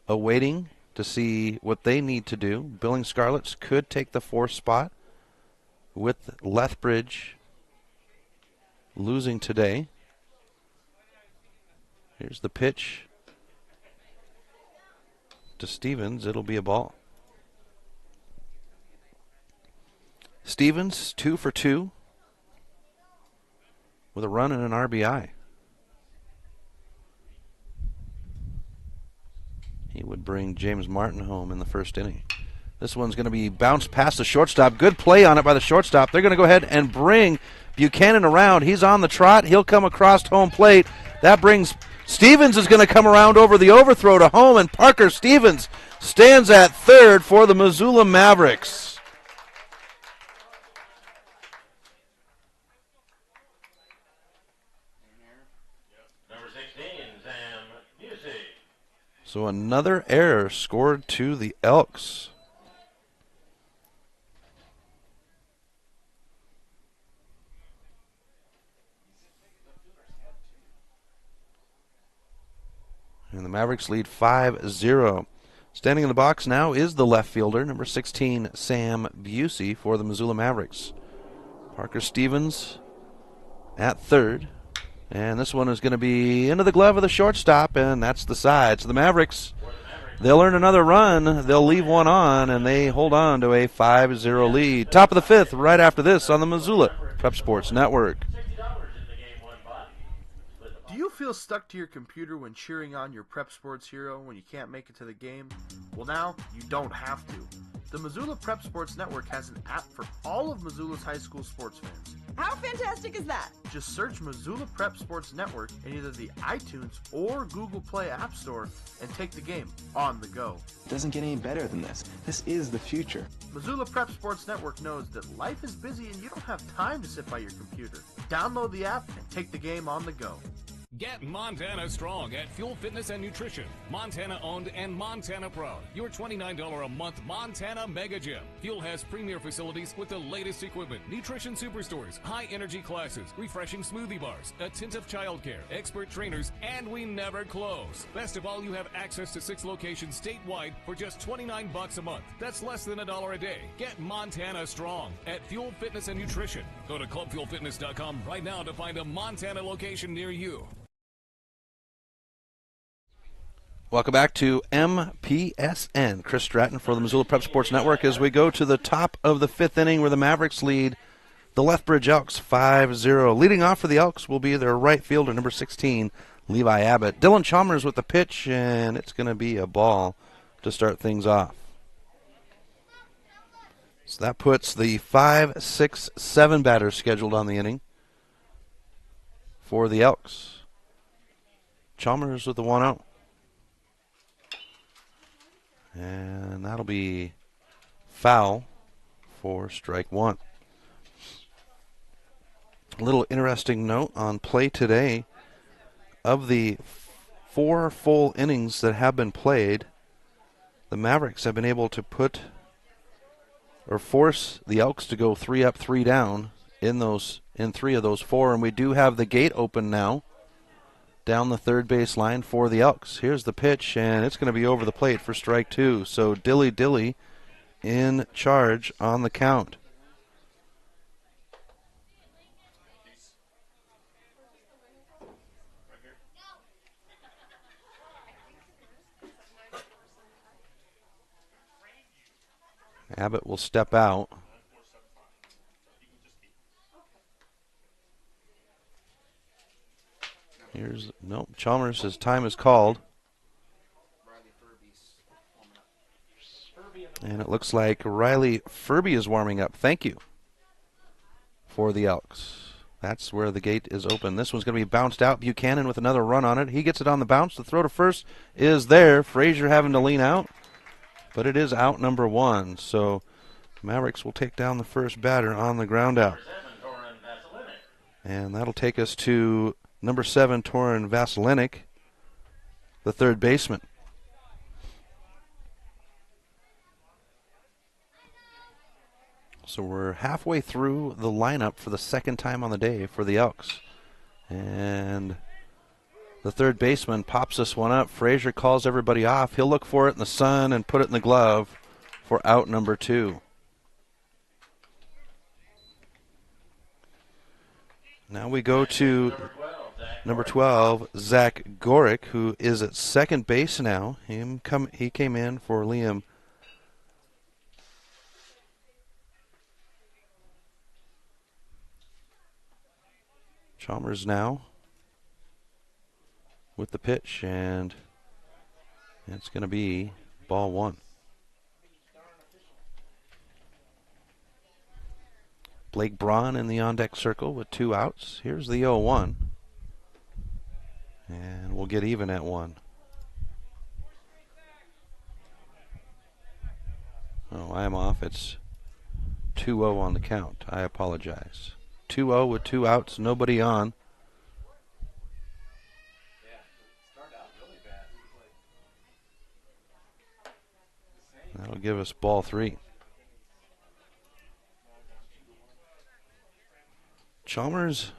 awaiting to see what they need to do. Billings Scarlets could take the 4th spot with Lethbridge losing today. Here's the pitch to Stevens. It'll be a ball. Stevens 2 for 2 with a run and an RBI. He would bring James Martin home in the first inning. This one's going to be bounced past the shortstop. Good play on it by the shortstop. They're going to go ahead and bring Buchanan around. He's on the trot. He'll come across home plate. That brings Stevens is going to come around over the overthrow to home, and Parker Stevens stands at third for the Missoula Mavericks. Number 16, Sam Busey. So another error scored to the Elks. And the Mavericks lead 5-0. Standing in the box now is the left fielder, number 16, Sam Busey for the Missoula Mavericks. Parker Stevens at third. And this one is going to be into the glove of the shortstop, and that's the side. So the Mavericks, they'll earn another run. They'll leave one on, and they hold on to a 5-0 lead. Top of the fifth right after this on the Missoula Prep Sports Network. Do you feel stuck to your computer when cheering on your Prep Sports hero when you can't make it to the game? Well, now you don't have to. The Missoula Prep Sports Network has an app for all of Missoula's high school sports fans. How fantastic is that? Just search Missoula Prep Sports Network in either the iTunes or Google Play App Store and take the game on the go. It doesn't get any better than this. This is the future. Missoula Prep Sports Network knows that life is busy and you don't have time to sit by your computer. Download the app and take the game on the go. Get Montana strong at Fuel Fitness and Nutrition. Montana owned and Montana proud. Your $29 a month Montana Mega Gym. Fuel has premier facilities with the latest equipment, nutrition superstores, high energy classes, refreshing smoothie bars, attentive childcare, expert trainers, and we never close. Best of all, you have access to 6 locations statewide for just $29 a month. That's less than $1 a day. Get Montana strong at Fuel Fitness and Nutrition. Go to clubfuelfitness.com right now to find a Montana location near you. Welcome back to MPSN. Chris Stratton for the Missoula Prep Sports Network as we go to the top of the fifth inning where the Mavericks lead the Lethbridge Elks 5-0. Leading off for the Elks will be their right fielder, number 16, Levi Abbott. Dylan Chalmers with the pitch, and it's going to be a ball to start things off. So that puts the 5, 6, 7 batters scheduled on the inning for the Elks. Chalmers with the 1-0. And that'll be foul for strike one. A little interesting note on play today. Of the 4 full innings that have been played, the Mavericks have been able to force the Elks to go 3 up, 3 down in 3 of those 4. And we do have the gate open now down the third base line for the Elks. Here's the pitch, and it's going to be over the plate for strike 2. So Dilly in charge on the count. Abbott will step out. Chalmers, his time is called. And it looks like Riley Furby is warming up. Thank you for the Elks. That's where the gate is open. This one's going to be bounced out. Buchanan with another run on it. He gets it on the bounce. The throw to first is there. Frazier having to lean out. But it is out number 1. So Mavericks will take down the first batter on the ground out. And that'll take us to number 7, Torin Vasilinik, the third baseman. So we're halfway through the lineup for the second time on the day for the Elks. And the third baseman pops this one up. Frazier calls everybody off. He'll look for it in the sun and put it in the glove for out number 2. Now we go to number 12, Zach Gorick, who is at second base now. He came in for Liam Chalmers now with the pitch, and it's going to be ball 1. Blake Braun in the on-deck circle with 2 outs. Here's the 0-1. And we'll get even at 1. Oh, I am off. It's 2-0 on the count. I apologize. 2-0 with 2 outs, nobody on. That'll give us ball 3. Chalmers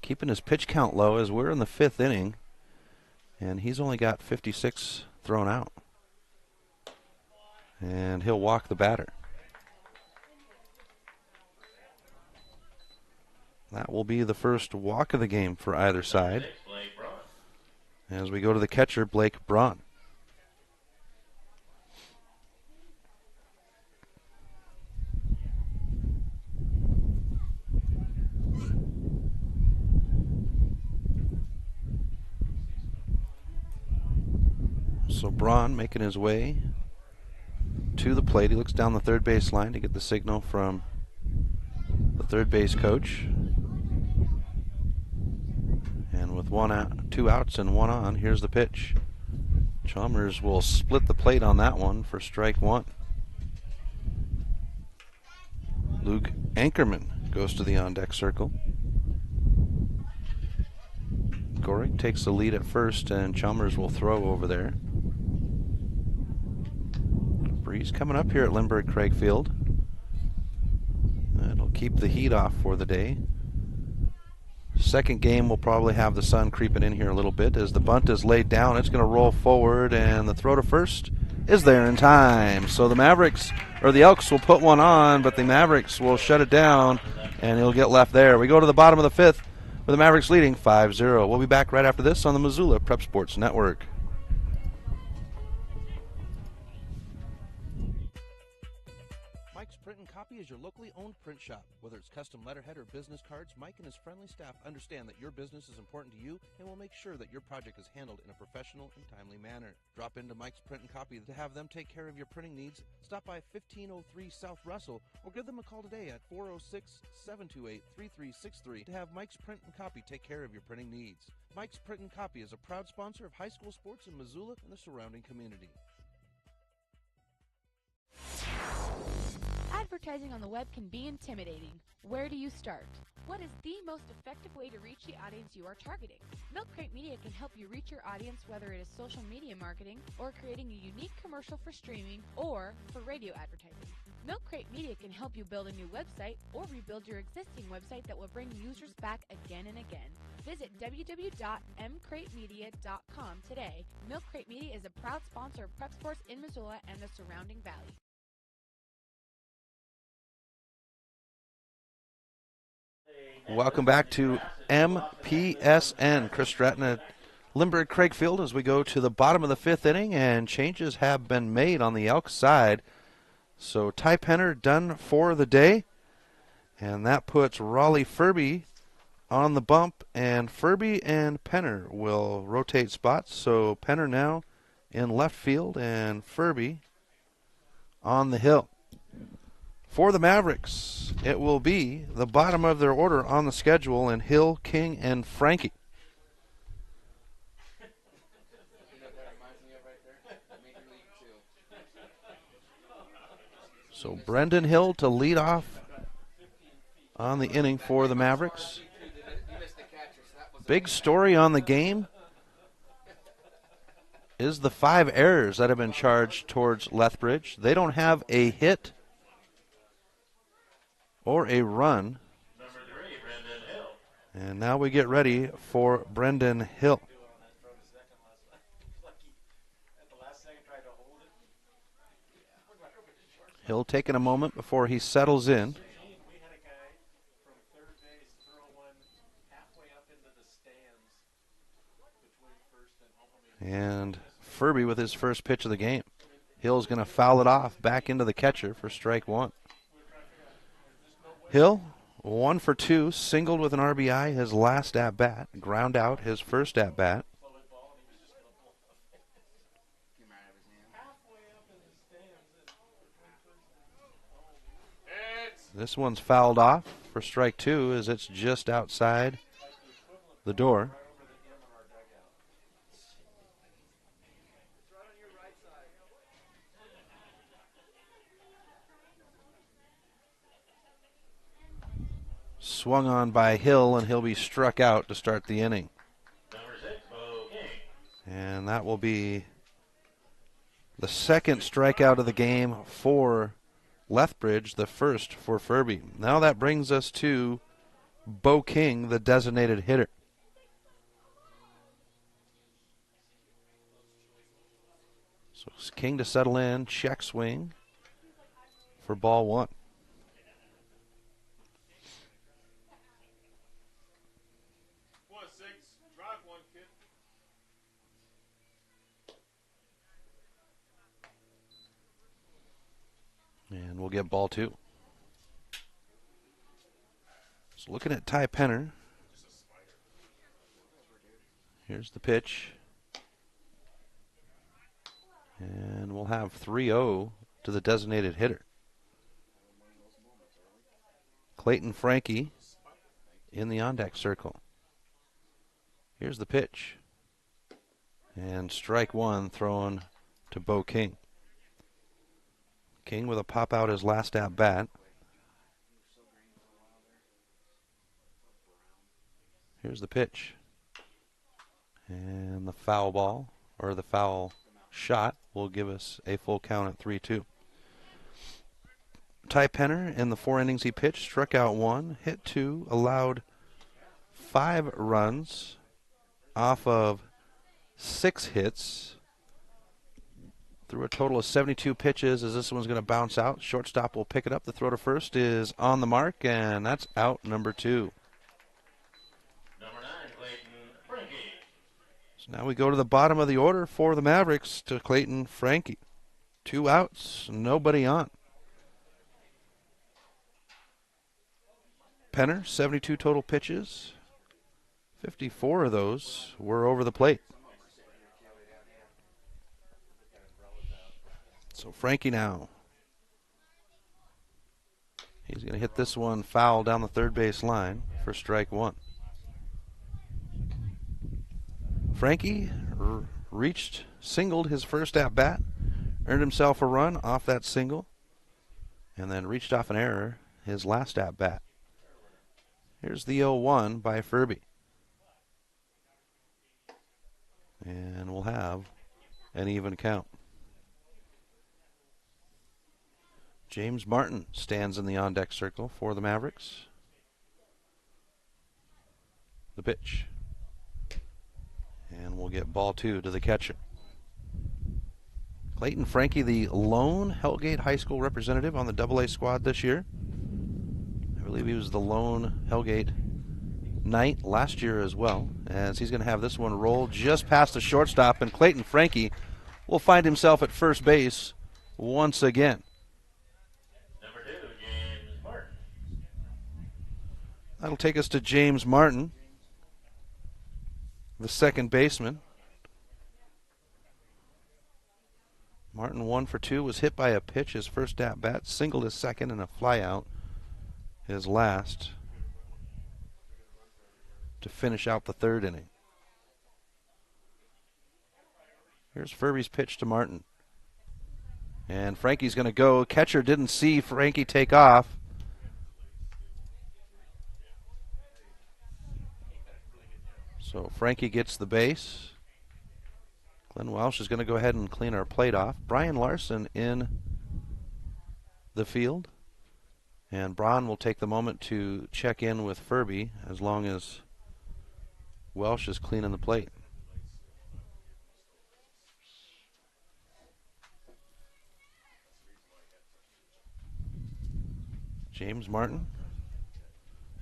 keeping his pitch count low as we're in the 5th inning. And he's only got 56 thrown out. And he'll walk the batter. That will be the first walk of the game for either side. As we go to the catcher, Blake Braun. So Braun making his way to the plate. He looks down the third base line to get the signal from the third base coach. And with 2 outs and 1 on, here's the pitch. Chalmers will split the plate on that one for strike 1. Luke Ankerman goes to the on-deck circle. Gorick takes the lead at first, and Chalmers will throw over there. Breeze coming up here at Lindbergh Craig Field. It'll keep the heat off for the day. Second game will probably have the sun creeping in here a little bit. As the bunt is laid down, it's going to roll forward, and the throw to first is there in time. So the Mavericks, or the Elks, will put one on, but the Mavericks will shut it down, and it'll get left there. We go to the bottom of the fifth with the Mavericks leading 5-0. We'll be back right after this on the Missoula Prep Sports Network. Mike's Print and Copy is your locally owned print shop. Whether it's custom letterhead or business cards, Mike and his friendly staff understand that your business is important to you and will make sure that your project is handled in a professional and timely manner. Drop into Mike's Print and Copy to have them take care of your printing needs. Stop by 1503 South Russell or give them a call today at 406-728-3363 to have Mike's Print and Copy take care of your printing needs. Mike's Print and Copy is a proud sponsor of high school sports in Missoula and the surrounding community. Advertising on the web can be intimidating. Where do you start? What is the most effective way to reach the audience you are targeting? Milk Crate Media can help you reach your audience, whether it is social media marketing or creating a unique commercial for streaming or for radio advertising. Milk Crate Media can help you build a new website or rebuild your existing website that will bring users back again and again. Visit www.mcratemedia.com today. Milk Crate Media is a proud sponsor of Prep Sports in Missoula and the surrounding valley. Welcome back to MPSN. Chris Stratton at Lindbergh Craig Field as we go to the bottom of the fifth inning, and changes have been made on the Elks side. So Ty Penner done for the day, and that puts Raleigh Furby on the bump, and Furby and Penner will rotate spots. So Penner now in left field and Furby on the hill. For the Mavericks, it will be the bottom of their order on the schedule, and Hill, King, and Frankie. So Brendan Hill to lead off on the inning for the Mavericks. Big story on the game is the 5 errors that have been charged towards Lethbridge. They don't have a hit or a run. Number 3, Brendan Hill. And now we get ready for Brendan Hill. Hill taking a moment before he settles in. And Furby with his first pitch of the game. Hill's going to foul it off back into the catcher for strike 1. Hill, 1 for 2, singled with an RBI his last at-bat, ground out his first at-bat. This one's fouled off for strike 2 as it's just outside the door. Swung on by Hill, and he'll be struck out to start the inning. Number 6, Bo King. And that will be the second strikeout of the game for Lethbridge, the first for Furby. Now that brings us to Bo King, the designated hitter. So it's King to settle in, check swing for ball one. And we'll get ball two. So looking at Ty Penner. Here's the pitch. And we'll have 3-0 to the designated hitter. Clayton Frankie in the on-deck circle. Here's the pitch. And strike one thrown to Bo King. King with a pop out his last at bat. Here's the pitch. And the foul ball, or the foul shot, will give us a full count at 3-2. Ty Penner, in the 4 innings he pitched, struck out 1, hit 2, allowed 5 runs off of 6 hits. Threw a total of 72 pitches as this one's going to bounce out. Shortstop will pick it up. The throw to first is on the mark, and that's out number 2. Number 9, Clayton Frankie. So now we go to the bottom of the order for the Mavericks to Clayton Frankie. 2 outs, nobody on. Penner, 72 total pitches. 54 of those were over the plate. So Frankie now. He's going to hit this one foul down the third base line for strike 1. Frankie singled his first at bat, earned himself a run off that single, and then reached off an error his last at bat. Here's the 0-1 by Furby. And we'll have an even count. James Martin stands in the on-deck circle for the Mavericks. The pitch. And we'll get ball 2 to the catcher. Clayton Frankie, the lone Hellgate High School representative on the AA squad this year. I believe he was the lone Hellgate Knight last year as well, as he's going to have this one roll just past the shortstop, and Clayton Frankie will find himself at first base once again. Number 2, James Martin. That'll take us to James Martin, the second baseman. Martin 1 for 2, was hit by a pitch his first at bat, singled his second, and a fly out his last to finish out the third inning. Here's Furby's pitch to Martin. And Frankie's going to go. Catcher didn't see Frankie take off. So Frankie gets the base. Glenn Welsh is going to go ahead and clean our plate off. Brian Larson in the field. And Braun will take the moment to check in with Furby as long as Welsh is cleaning the plate. James Martin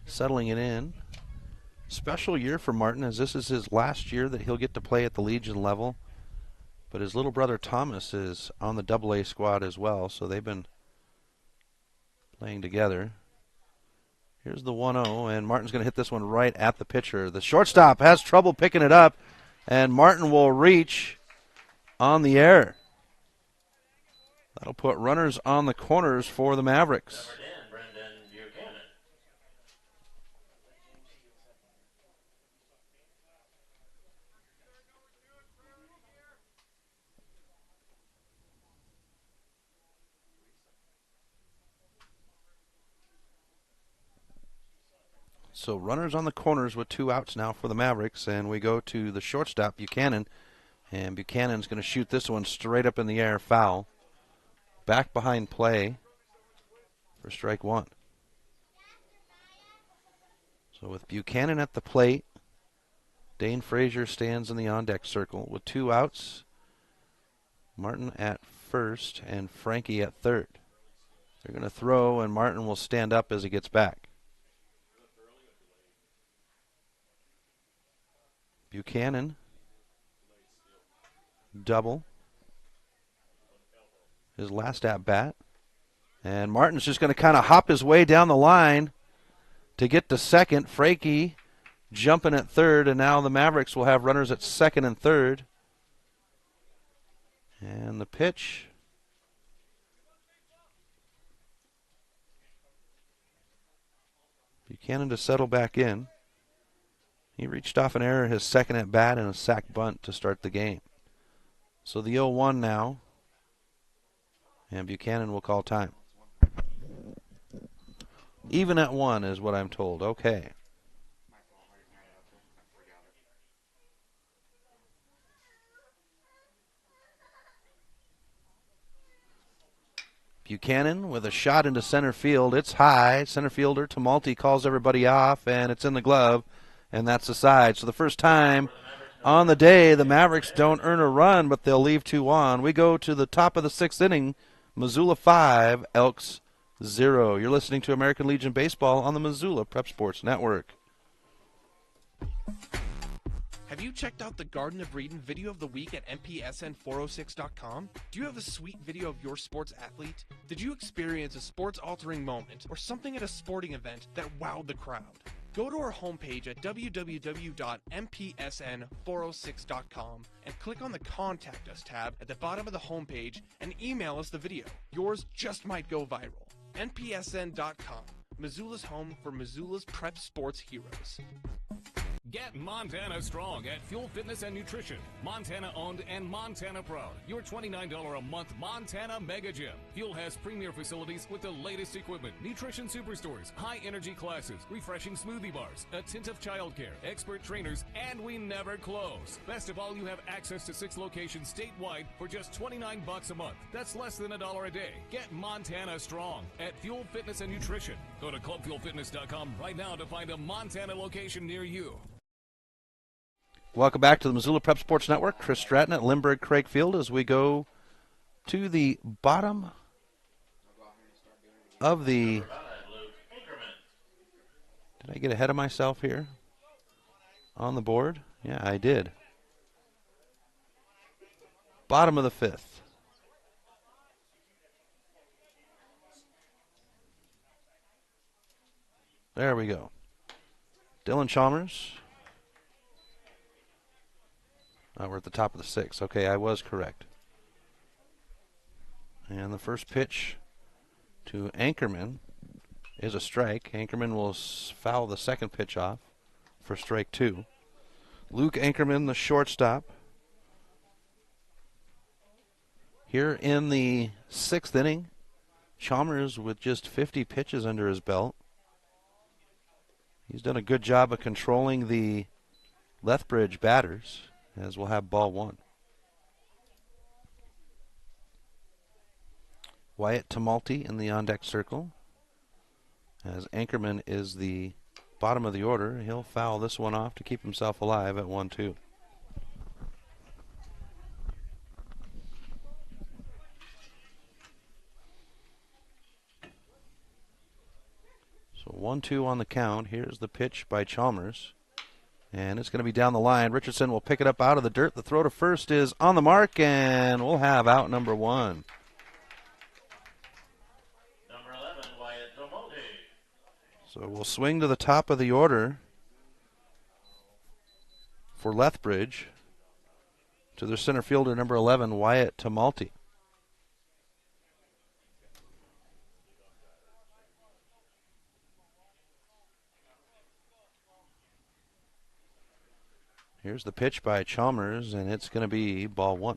settling it in. Special year for Martin, as this is his last year that he'll get to play at the Legion level. But his little brother Thomas is on the AA squad as well, so they've been playing together. Here's the 1-0, and Martin's going to hit this one right at the pitcher. The shortstop has trouble picking it up, and Martin will reach on the air. That'll put runners on the corners for the Mavericks. Number 10, Brendan Buchanan. So runners on the corners with 2 outs now for the Mavericks, and we go to the shortstop, Buchanan. And Buchanan's going to shoot this one straight up in the air, foul. Back behind play for strike 1. So with Buchanan at the plate, Dane Frazier stands in the on-deck circle with 2 outs. Martin at first and Frankie at third. They're going to throw, and Martin will stand up as he gets back. Buchanan. Double. His last at bat. And Martin's just going to kind of hop his way down the line to get to second. Frankie jumping at third, and now the Mavericks will have runners at second and third. And the pitch. Buchanan to settle back in. He reached off an error his second at bat and a sac bunt to start the game. So the 0-1 now. And Buchanan will call time. Even at 1 is what I'm told. Okay. Buchanan with a shot into center field. It's high. Center fielder Tumulty calls everybody off, and it's in the glove, and that's the side. So the first time on the day, the Mavericks don't earn a run, but they'll leave 2 on. We go to the top of the 6th inning. Missoula 5, Elks 0. You're listening to American Legion Baseball on the Missoula Prep Sports Network. Have you checked out the Garden of Eden video of the week at MPSN406.com? Do you have a sweet video of your sports athlete? Did you experience a sports-altering moment or something at a sporting event that wowed the crowd? Go to our homepage at www.mpsn406.com and click on the Contact Us tab at the bottom of the homepage and email us the video. Yours just might go viral. MPSN.com, Missoula's home for Missoula's prep sports heroes. Get Montana strong at Fuel Fitness and Nutrition. Montana owned and Montana proud. Your $29 a month Montana Mega Gym. Fuel has premier facilities with the latest equipment, nutrition superstores, high energy classes, refreshing smoothie bars, a tint of childcare, expert trainers, and we never close. Best of all, you have access to 6 locations statewide for just $29 a month. That's less than $1 a day. Get Montana strong at Fuel Fitness and Nutrition. Go to clubfuelfitness.com right now to find a Montana location near you. Welcome back to the Missoula Prep Sports Network. Chris Stratton at Lindbergh Craig Field as we go to the bottom of the... Did I get ahead of myself here on the board? Yeah, I did. Bottom of the 5th. There we go. Dylan Chalmers. We're at the top of the 6th. Okay, I was correct. And the first pitch to Anchorman is a strike. Anchorman will foul the second pitch off for strike 2. Luke Anchorman, the shortstop. Here in the 6th inning, Chalmers with just 50 pitches under his belt. He's done a good job of controlling the Lethbridge batters, as we'll have ball 1. Wyatt Tumulty in the on-deck circle. As Anchorman is the bottom of the order, he'll foul this one off to keep himself alive at 1-2. So 1-2 on the count. Here's the pitch by Chalmers. And it's going to be down the line. Richardson will pick it up out of the dirt. The throw to first is on the mark, and we'll have out number 1. Number 11, Wyatt Tumulty. So we'll swing to the top of the order for Lethbridge to their center fielder, number 11, Wyatt Tumulty. Here's the pitch by Chalmers, and it's going to be ball 1.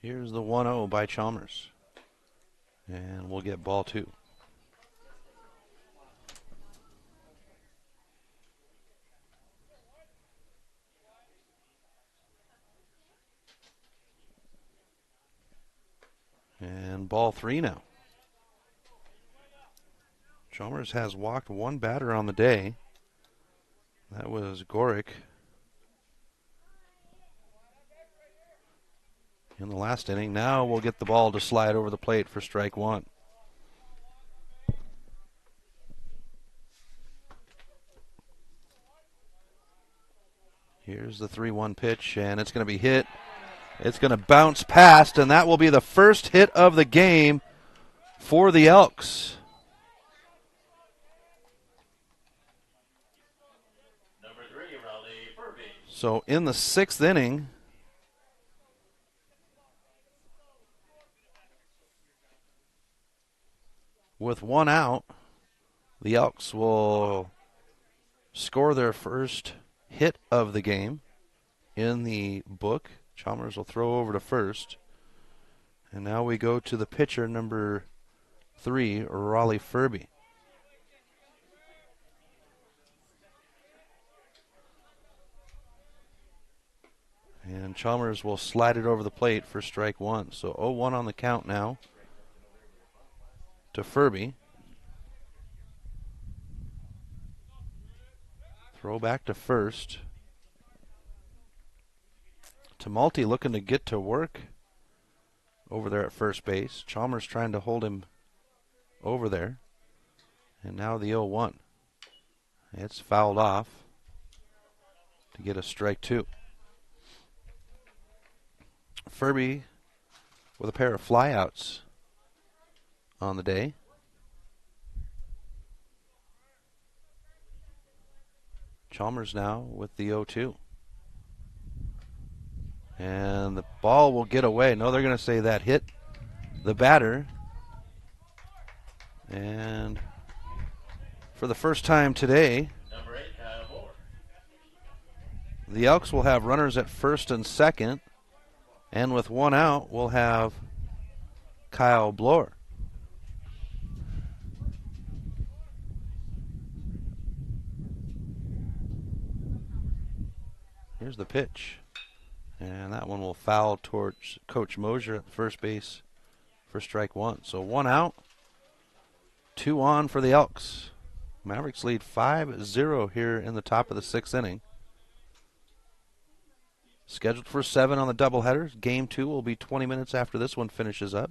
Here's the 1-0 by Chalmers, and we'll get ball 2. And ball 3 now. Chalmers has walked one batter on the day. That was Gorick. In the last inning. Now we'll get the ball to slide over the plate for strike 1. Here's the 3-1 pitch, and it's going to be hit. It's going to bounce past, and that will be the first hit of the game for the Elks. Number 3, Raleigh Furby. So in the 6th inning, with 1 out, the Elks will score their first hit of the game in the book. Chalmers will throw over to first. And now we go to the pitcher, number 3, Raleigh Furby. And Chalmers will slide it over the plate for strike 1. So 0-1 on the count now to Furby. Throw back to first. Tumulty looking to get to work over there at first base. Chalmers trying to hold him over there. And now the 0-1. It's fouled off to get a strike 2. Furby with a pair of flyouts on the day. Chalmers now with the 0-2. And the ball will get away. No, they're going to say that hit the batter. And for the first time today, Number 8, Kyle Moore. the Elks will have runners at first and second. And with 1 out, we'll have Kyle Bloor. Here's the pitch. And that one will foul towards Coach Mosier at first base for strike 1. So 1 out, 2 on for the Elks. Mavericks lead 5-0 here in the top of the 6th inning. Scheduled for 7 on the doubleheader. Game 2 will be 20 minutes after this one finishes up.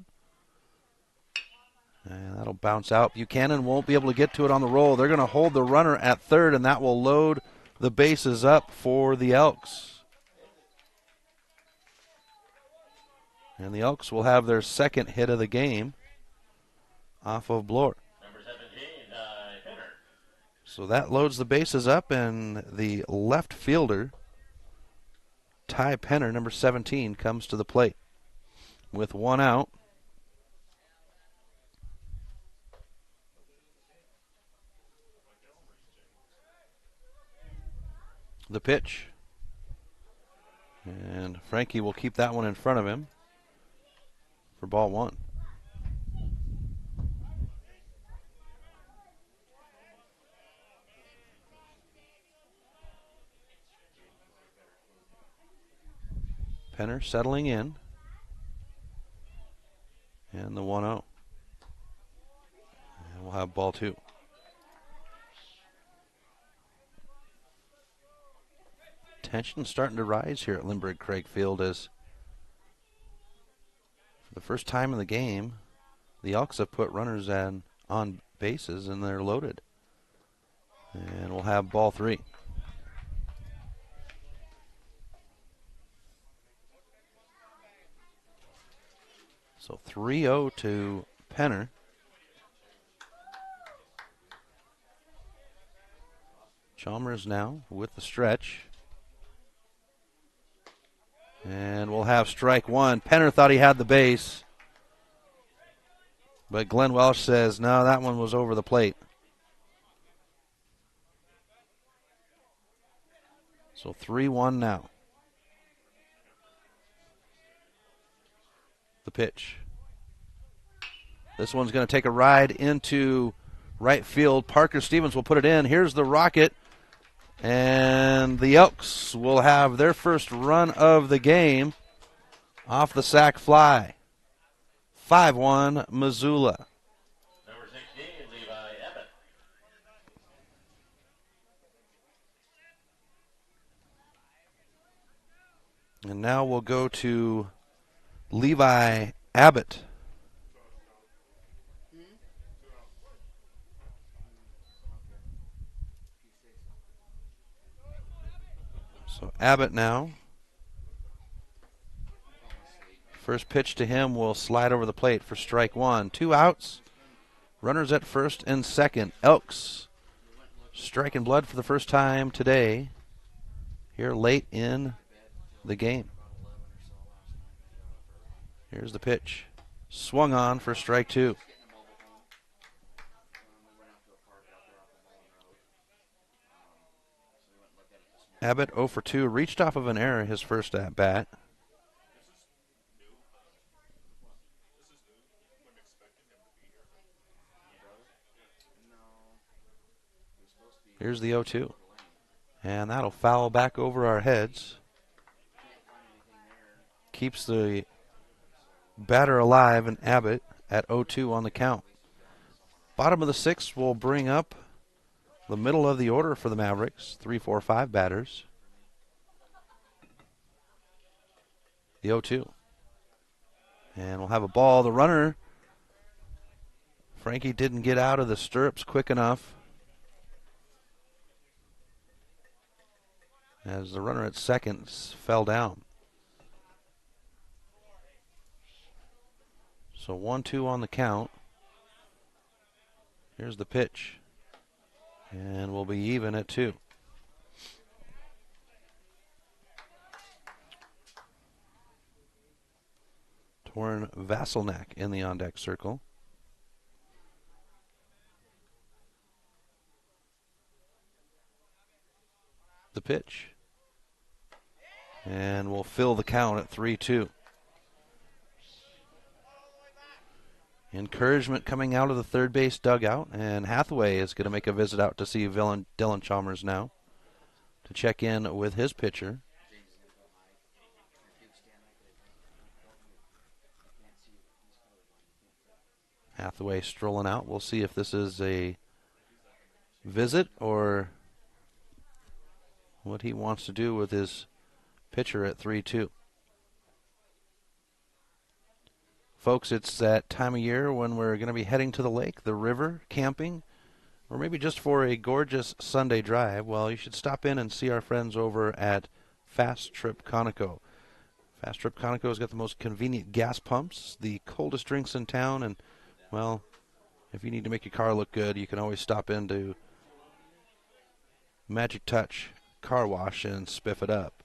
And that'll bounce out. Buchanan won't be able to get to it on the roll. They're going to hold the runner at third, and that will load the bases up for the Elks. And the Elks will have their second hit of the game off of Bloor. Number 17, Pinner. So that loads the bases up, and the left fielder, Ty Penner, number 17, comes to the plate with 1 out. The pitch. And Frankie will keep that one in front of him for ball 1. Penner settling in. And the 1-0. And we'll have ball 2. Tension starting to rise here at Lindbergh Craig Field as for the first time in the game, the Elks have put runners on bases and they're loaded. And we'll have ball 3. So 3-0 to Penner. Chalmers now with the stretch. And we'll have strike 1. Penner thought he had the base. But Glenn Welsh says, no, that one was over the plate. So 3-1 now. The pitch. This one's going to take a ride into right field. Parker Stevens will put it in. Here's the rocket. And the Elks will have their first run of the game off the sac fly. 5-1 Missoula. Number 16, Levi Abbott. And now we'll go to Levi Abbott. So Abbott now. First pitch to him will slide over the plate for strike one. 2 outs. Runners at first and second. Elks striking blood for the first time today here late in the game. Here's the pitch. Swung on for strike 2. Abbott 0 for 2, reached off of an error his first at bat. Here's the 0-2. And that'll foul back over our heads. Keeps the batter alive and Abbott at 0-2 on the count. Bottom of the 6th will bring up the middle of the order for the Mavericks. 3, 4, 5 batters. The 0-2. And we'll have a ball. The runner, Frankie, didn't get out of the stirrups quick enough, as the runner at second fell down. So 1-2 on the count. Here's the pitch. And we'll be even at 2. Torn Vasselnack in the on-deck circle. The pitch. And we'll fill the count at 3-2. Encouragement coming out of the third base dugout, and Hathaway is going to make a visit out to see Dylan Chalmers now to check in with his pitcher. Hathaway strolling out. We'll see if this is a visit or what he wants to do with his pitcher at 3-2. Folks, it's that time of year when we're going to be heading to the lake, the river, camping, or maybe just for a gorgeous Sunday drive. Well, you should stop in and see our friends over at Fast Trip Conoco. Fast Trip Conoco has got the most convenient gas pumps, the coldest drinks in town, and, well, if you need to make your car look good, you can always stop into Magic Touch Car Wash and spiff it up.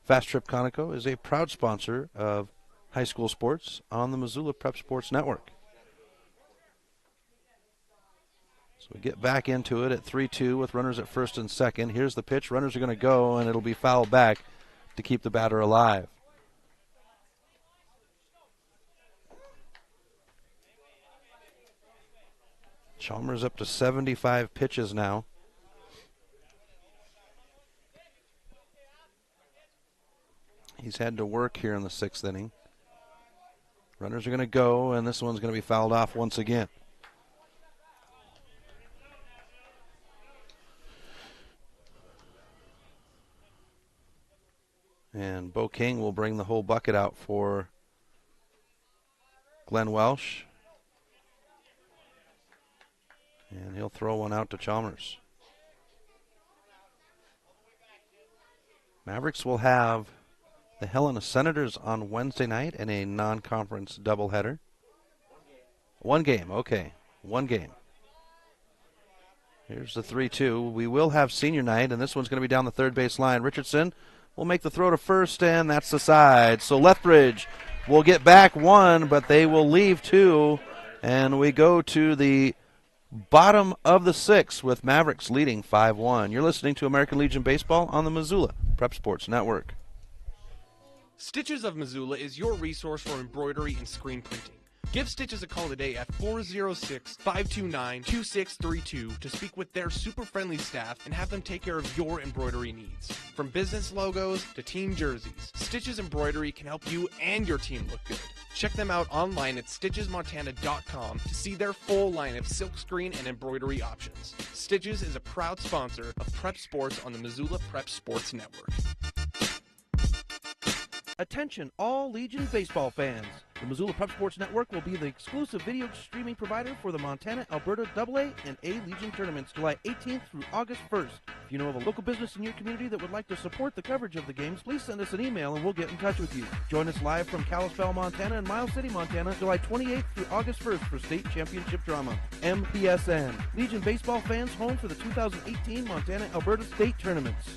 Fast Trip Conoco is a proud sponsor of high school sports on the Missoula Prep Sports Network. So we get back into it at 3-2 with runners at first and second. Here's the pitch. Runners are going to go, and it'll be fouled back to keep the batter alive. Chalmers up to 75 pitches now. He's had to work here in the 6th inning. Runners are going to go, and this one's going to be fouled off once again. And Bo King will bring the whole bucket out for Glenn Welsh. And he'll throw one out to Chalmers. Mavericks will have the Helena Senators on Wednesday night in a non-conference doubleheader. One game, okay. One game. Here's the 3-2. We will have senior night, and this one's going to be down the third base line. Richardson will make the throw to first, and that's the side. So Lethbridge will get back 1, but they will leave 2, and we go to the bottom of the 6th with Mavericks leading 5-1. You're listening to American Legion Baseball on the Missoula Prep Sports Network. Stitches of Missoula is your resource for embroidery and screen printing. Give Stitches a call today at 406-529-2632 to speak with their super friendly staff and have them take care of your embroidery needs. From business logos to team jerseys, Stitches Embroidery can help you and your team look good. Check them out online at stitchesmontana.com to see their full line of silkscreen and embroidery options. Stitches is a proud sponsor of Prep Sports on the Missoula Prep Sports Network. Attention all Legion baseball fans. The Missoula Prep Sports Network will be the exclusive video streaming provider for the Montana, Alberta AA and A Legion tournaments July 18th through August 1st. If you know of a local business in your community that would like to support the coverage of the games, please send us an email and we'll get in touch with you. Join us live from Kalispell, Montana and Miles City, Montana, July 28th through August 1st for state championship drama. MPSN. Legion baseball fans home for the 2018 Montana, Alberta state tournaments.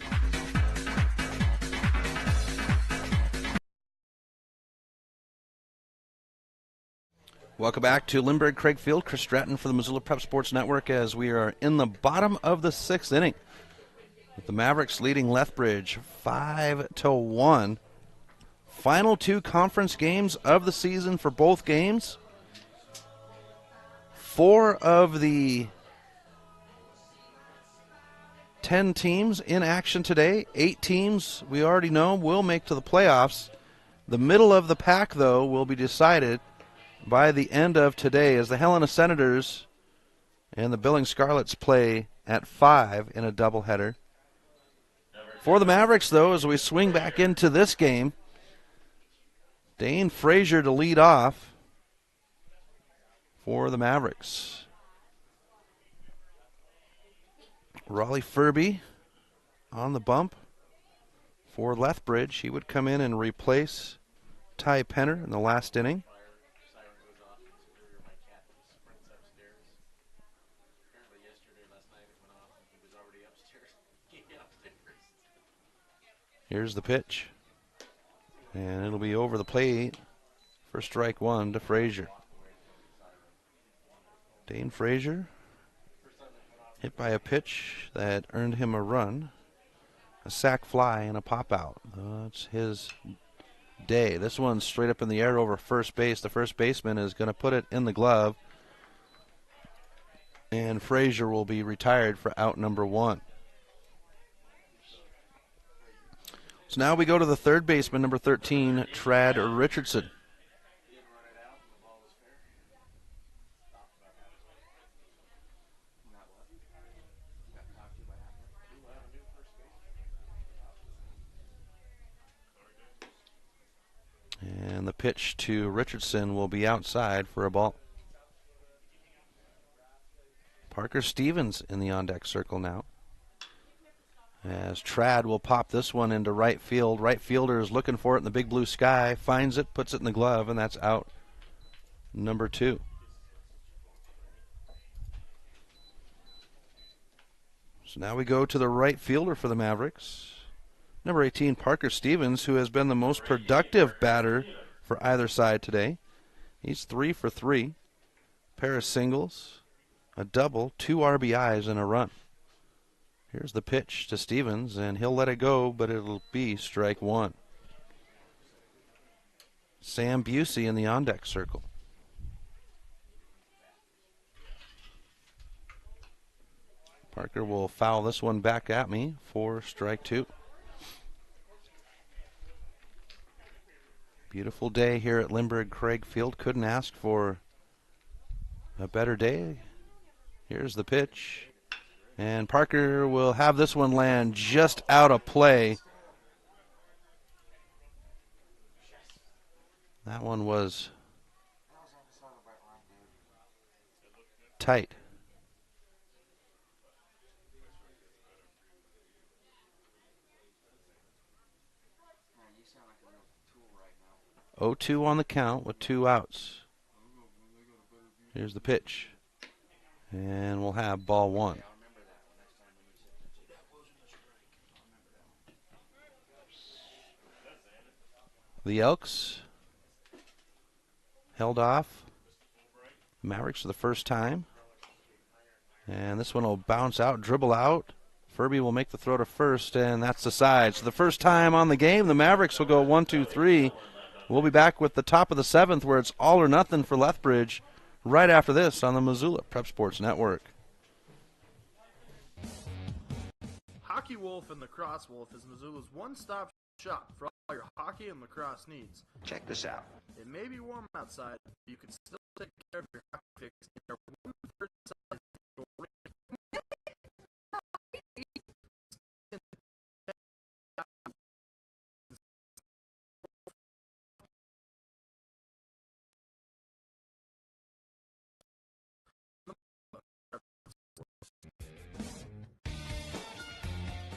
Welcome back to Lindbergh Craig Field. Chris Stratton for the Missoula Prep Sports Network as we are in the bottom of the 6th inning with the Mavericks leading Lethbridge 5-1. Final 2 conference games of the season for both games. 4 of the 10 teams in action today. 8 teams we already know will make to the playoffs. The middle of the pack, though, will be decided by the end of today as the Helena Senators and the Billings Scarlets play at 5 in a doubleheader. For the Mavericks, though, as we swing back into this game, Dane Frazier to lead off for the Mavericks. Raleigh Furby on the bump for Lethbridge. He would come in and replace Ty Penner in the last inning. Here's the pitch. And it'll be over the plate for strike 1 to Frazier. Dane Frazier hit by a pitch that earned him a run, a sac fly, and a pop out. That's his day. This one's straight up in the air over first base. The first baseman is going to put it in the glove, and Frazier will be retired for out number 1. So now we go to the third baseman, number 13, Trad Richardson. And the pitch to Richardson will be outside for a ball. Parker Stevens in the on-deck circle now, as Trad will pop this one into right field. Right fielder is looking for it in the big blue sky, finds it, puts it in the glove, and that's out number 2. So now we go to the right fielder for the Mavericks, number 18, Parker Stevens, who has been the most productive batter for either side today. He's 3 for 3, pair of singles, a double, 2 RBIs, and a run. Here's the pitch to Stevens, and he'll let it go, but it'll be strike 1. Sam Busey in the on-deck circle. Parker will foul this one back at me for strike 2. Beautiful day here at Lindbergh Craig Field. Couldn't ask for a better day. Here's the pitch. And Parker will have this one land just out of play. That one was tight. Oh, 2 on the count with 2 outs. Here's the pitch. And we'll have ball 1. The Elks held off Mavericks for the first time. And this one will bounce out, dribble out. Furby will make the throw to first, and that's the side. So the first time on the game, the Mavericks will go 1-2-3. We'll be back with the top of the 7th, where it's all or nothing for Lethbridge, right after this on the Missoula Prep Sports Network. Hockey Wolf and the Cross Wolf is Missoula's one-stop shop for all your hockey and lacrosse needs. Check this out. It may be warm outside, but you can still take care of your hockey fix in their one-third size door.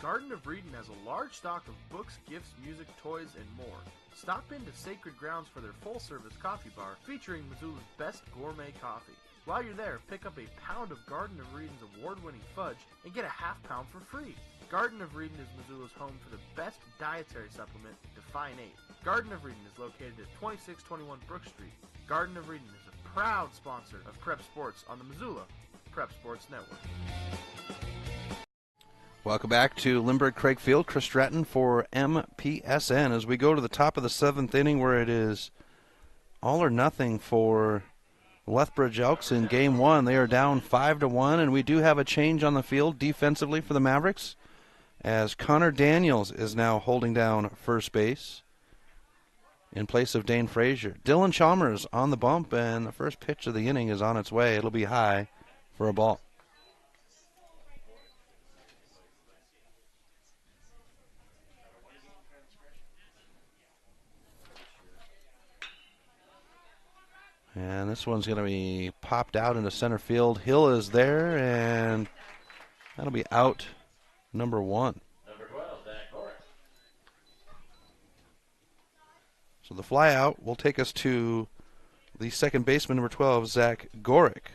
Garden of Reading has a large stock of books, gifts, music, toys, and more. Stop into Sacred Grounds for their full-service coffee bar featuring Missoula's best gourmet coffee. While you're there, pick up a pound of Garden of Reading's award-winning fudge and get a half pound for free. Garden of Reading is Missoula's home for the best dietary supplement, Define 8. Garden of Reading is located at 2621 Brook Street. Garden of Reading is a proud sponsor of Prep Sports on the Missoula Prep Sports Network. Welcome back to Lindbergh Craig Field. Chris Stratton for MPSN as we go to the top of the seventh inning where it is all or nothing for Lethbridge Elks in game one. They are down 5-1, and we do have a change on the field defensively for the Mavericks as Connor Daniels is now holding down first base in place of Dane Frazier. Dylan Chalmers on the bump, and the first pitch of the inning is on its way. It'll be high for a ball. And this one's going to be popped out into center field. Hill is there, and that'll be out number one. Number 12, Zach Gorick. So the fly out will take us to the second baseman, number 12, Zach Gorick.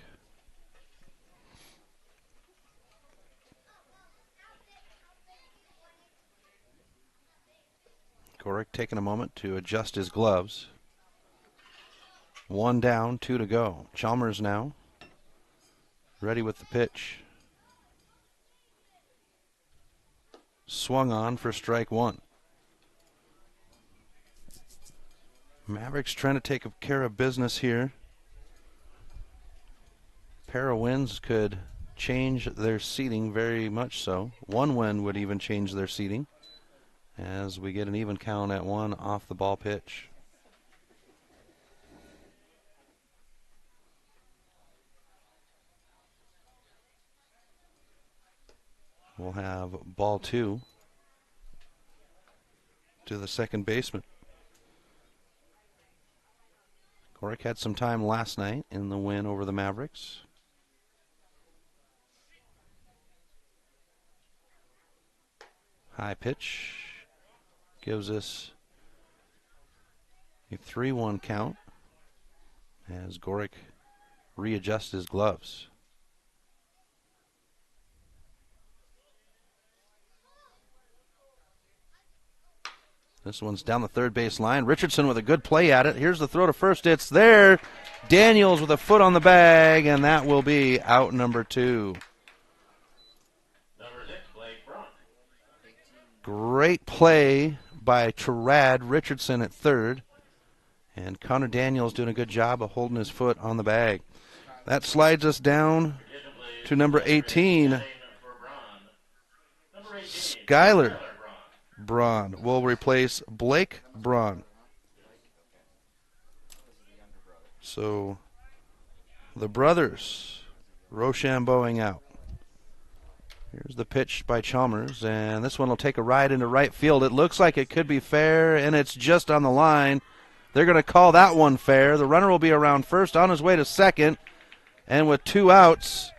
Gorick taking a moment to adjust his gloves. One down, two to go. Chalmers now ready with the pitch. Swung on for strike one. Mavericks trying to take care of business here. Pair of wins could change their seeding very much so. One win would even change their seeding as we get an even count at one off the ball pitch. We'll have ball two to the second baseman. Gorick had some time last night in the win over the Mavericks. High pitch gives us a 3-1 count as Gorick readjusts his gloves. This one's down the third base line. Richardson with a good play at it. Here's the throw to first. It's there. Daniels with a foot on the bag, and that will be out number two. Number 6, Blake Braun. Great play by Terad Richardson at third. And Connor Daniels doing a good job of holding his foot on the bag. That slides us down to number 18, Skyler Braun will replace Blake Braun. So the brothers Rochambeauing out. Here's the pitch by Chalmers, and this one will take a ride into right field. It looks like it could be fair, and it's just on the line. They're going to call that one fair. The runner will be around first on his way to second, and with two outs,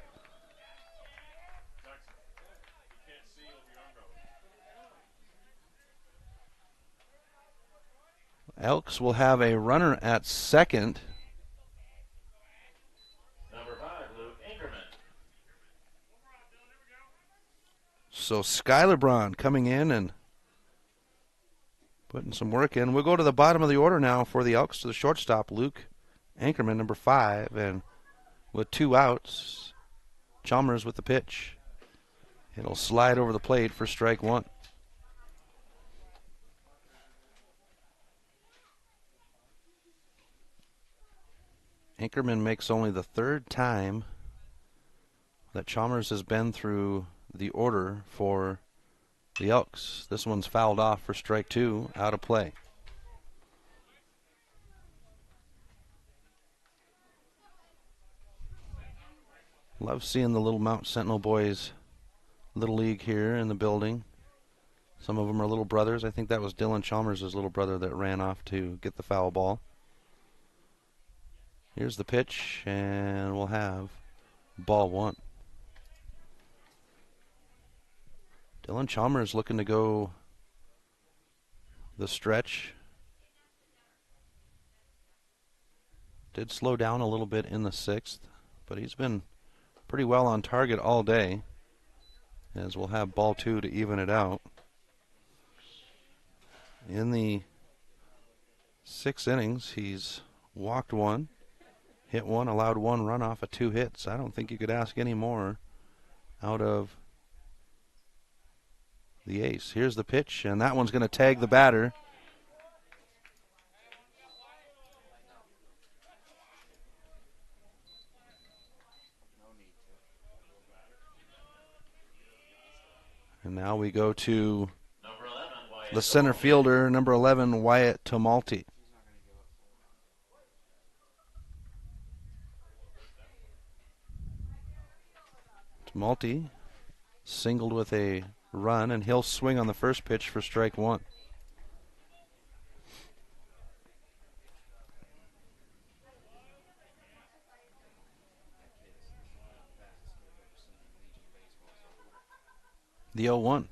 Elks will have a runner at second. Number 5, Luke Ingerman. So Skyler Braun coming in and putting some work in. We'll go to the bottom of the order now for the Elks to the shortstop, Luke Anchorman, number 5. And with two outs, Chalmers with the pitch. It'll slide over the plate for strike one. Anchorman makes only the third time that Chalmers has been through the order for The Elks. This one's fouled off for strike 2, out of play. Love seeing the little Mount Sentinel boys, Little League here in the building. Some of them are little brothers. I think that was Dylan Chalmers' little brother that ran off to get the foul ball. Here's the pitch, and we'll have ball 1. Dylan Chalmers looking to go the stretch. Did slow down a little bit in the 6th, but he's been pretty well on target all day, as we'll have ball 2 to even it out. In the 6 innings, he's walked 1, hit 1, allowed 1 run off of 2 hits. I don't think you could ask any more out of the ace. Here's the pitch, and that one's going to tag the batter. And now we go to the center fielder, number 11, Wyatt Tomalti. Tomalti singled with a run, and he'll swing on the first pitch for strike 1. The 0-1.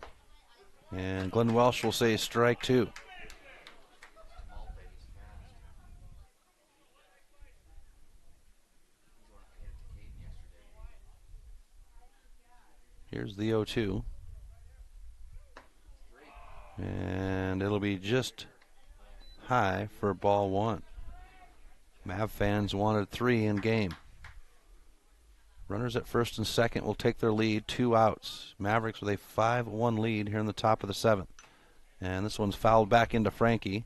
And Glenn Welsh will say strike 2. Here's the 0-2. And it'll be just high for ball 1. Mav fans wanted 3 in game. Runners at first and second will take their lead, 2 outs. Mavericks with a 5-1 lead here in the top of the 7th. And this one's fouled back into Frankie.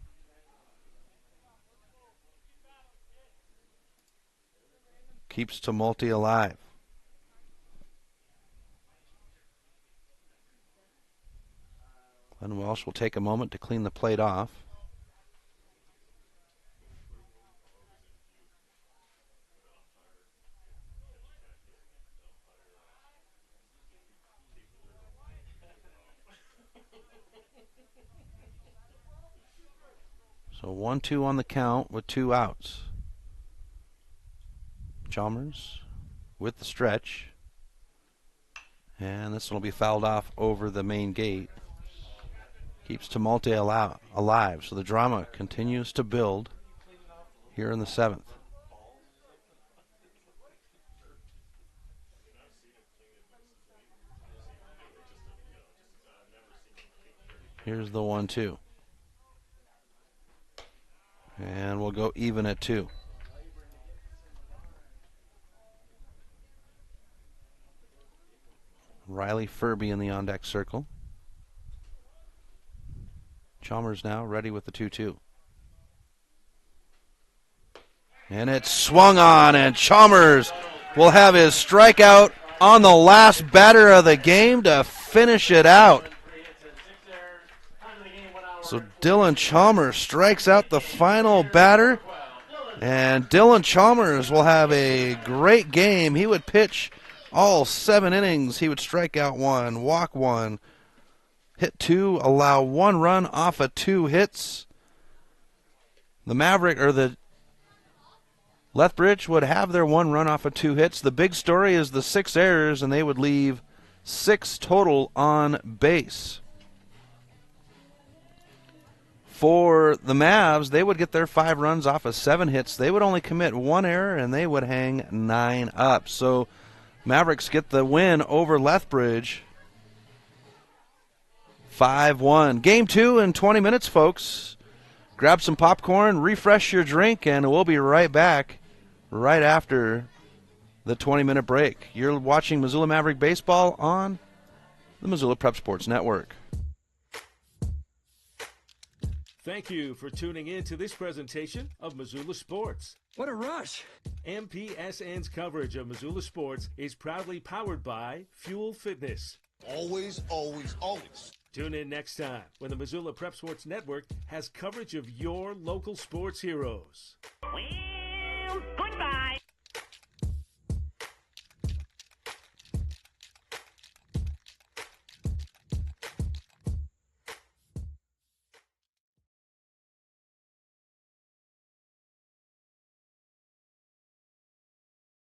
Keeps Tumulty alive. Glenn Welsh will take a moment to clean the plate off. So 1-2 on the count with 2 outs. Chalmers with the stretch. And this one will be fouled off over the main gate. Keeps Tumulty alive. So the drama continues to build here in the 7th. Here's the 1-2. And we'll go even at 2. Riley Furby in the on-deck circle. Chalmers now ready with the 2-2. And it's swung on, and Chalmers will have his strikeout on the last batter of the game to finish it out. So Dylan Chalmers strikes out the final batter, and Dylan Chalmers will have a great game. He would pitch all 7 innings. He would strike out 1, walk 1, hit 2, allow 1 run off of 2 hits. The the Lethbridge would have their 1 run off of 2 hits. The big story is the 6 errors, and they would leave 6 total on base. For the Mavs, they would get their 5 runs off of 7 hits. They would only commit 1 error, and they would hang 9 up. So Mavericks get the win over Lethbridge, 5-1. Game 2 in 20 minutes, folks. Grab some popcorn, refresh your drink, and we'll be right back right after the 20-minute break. You're watching Missoula Maverick Baseball on the Missoula Prep Sports Network. Thank you for tuning in to this presentation of Missoula Sports. What a rush! MPSN's coverage of Missoula Sports is proudly powered by Fuel Fitness. Always, always, always. Tune in next time when the Missoula Prep Sports Network has coverage of your local sports heroes. Well, goodbye.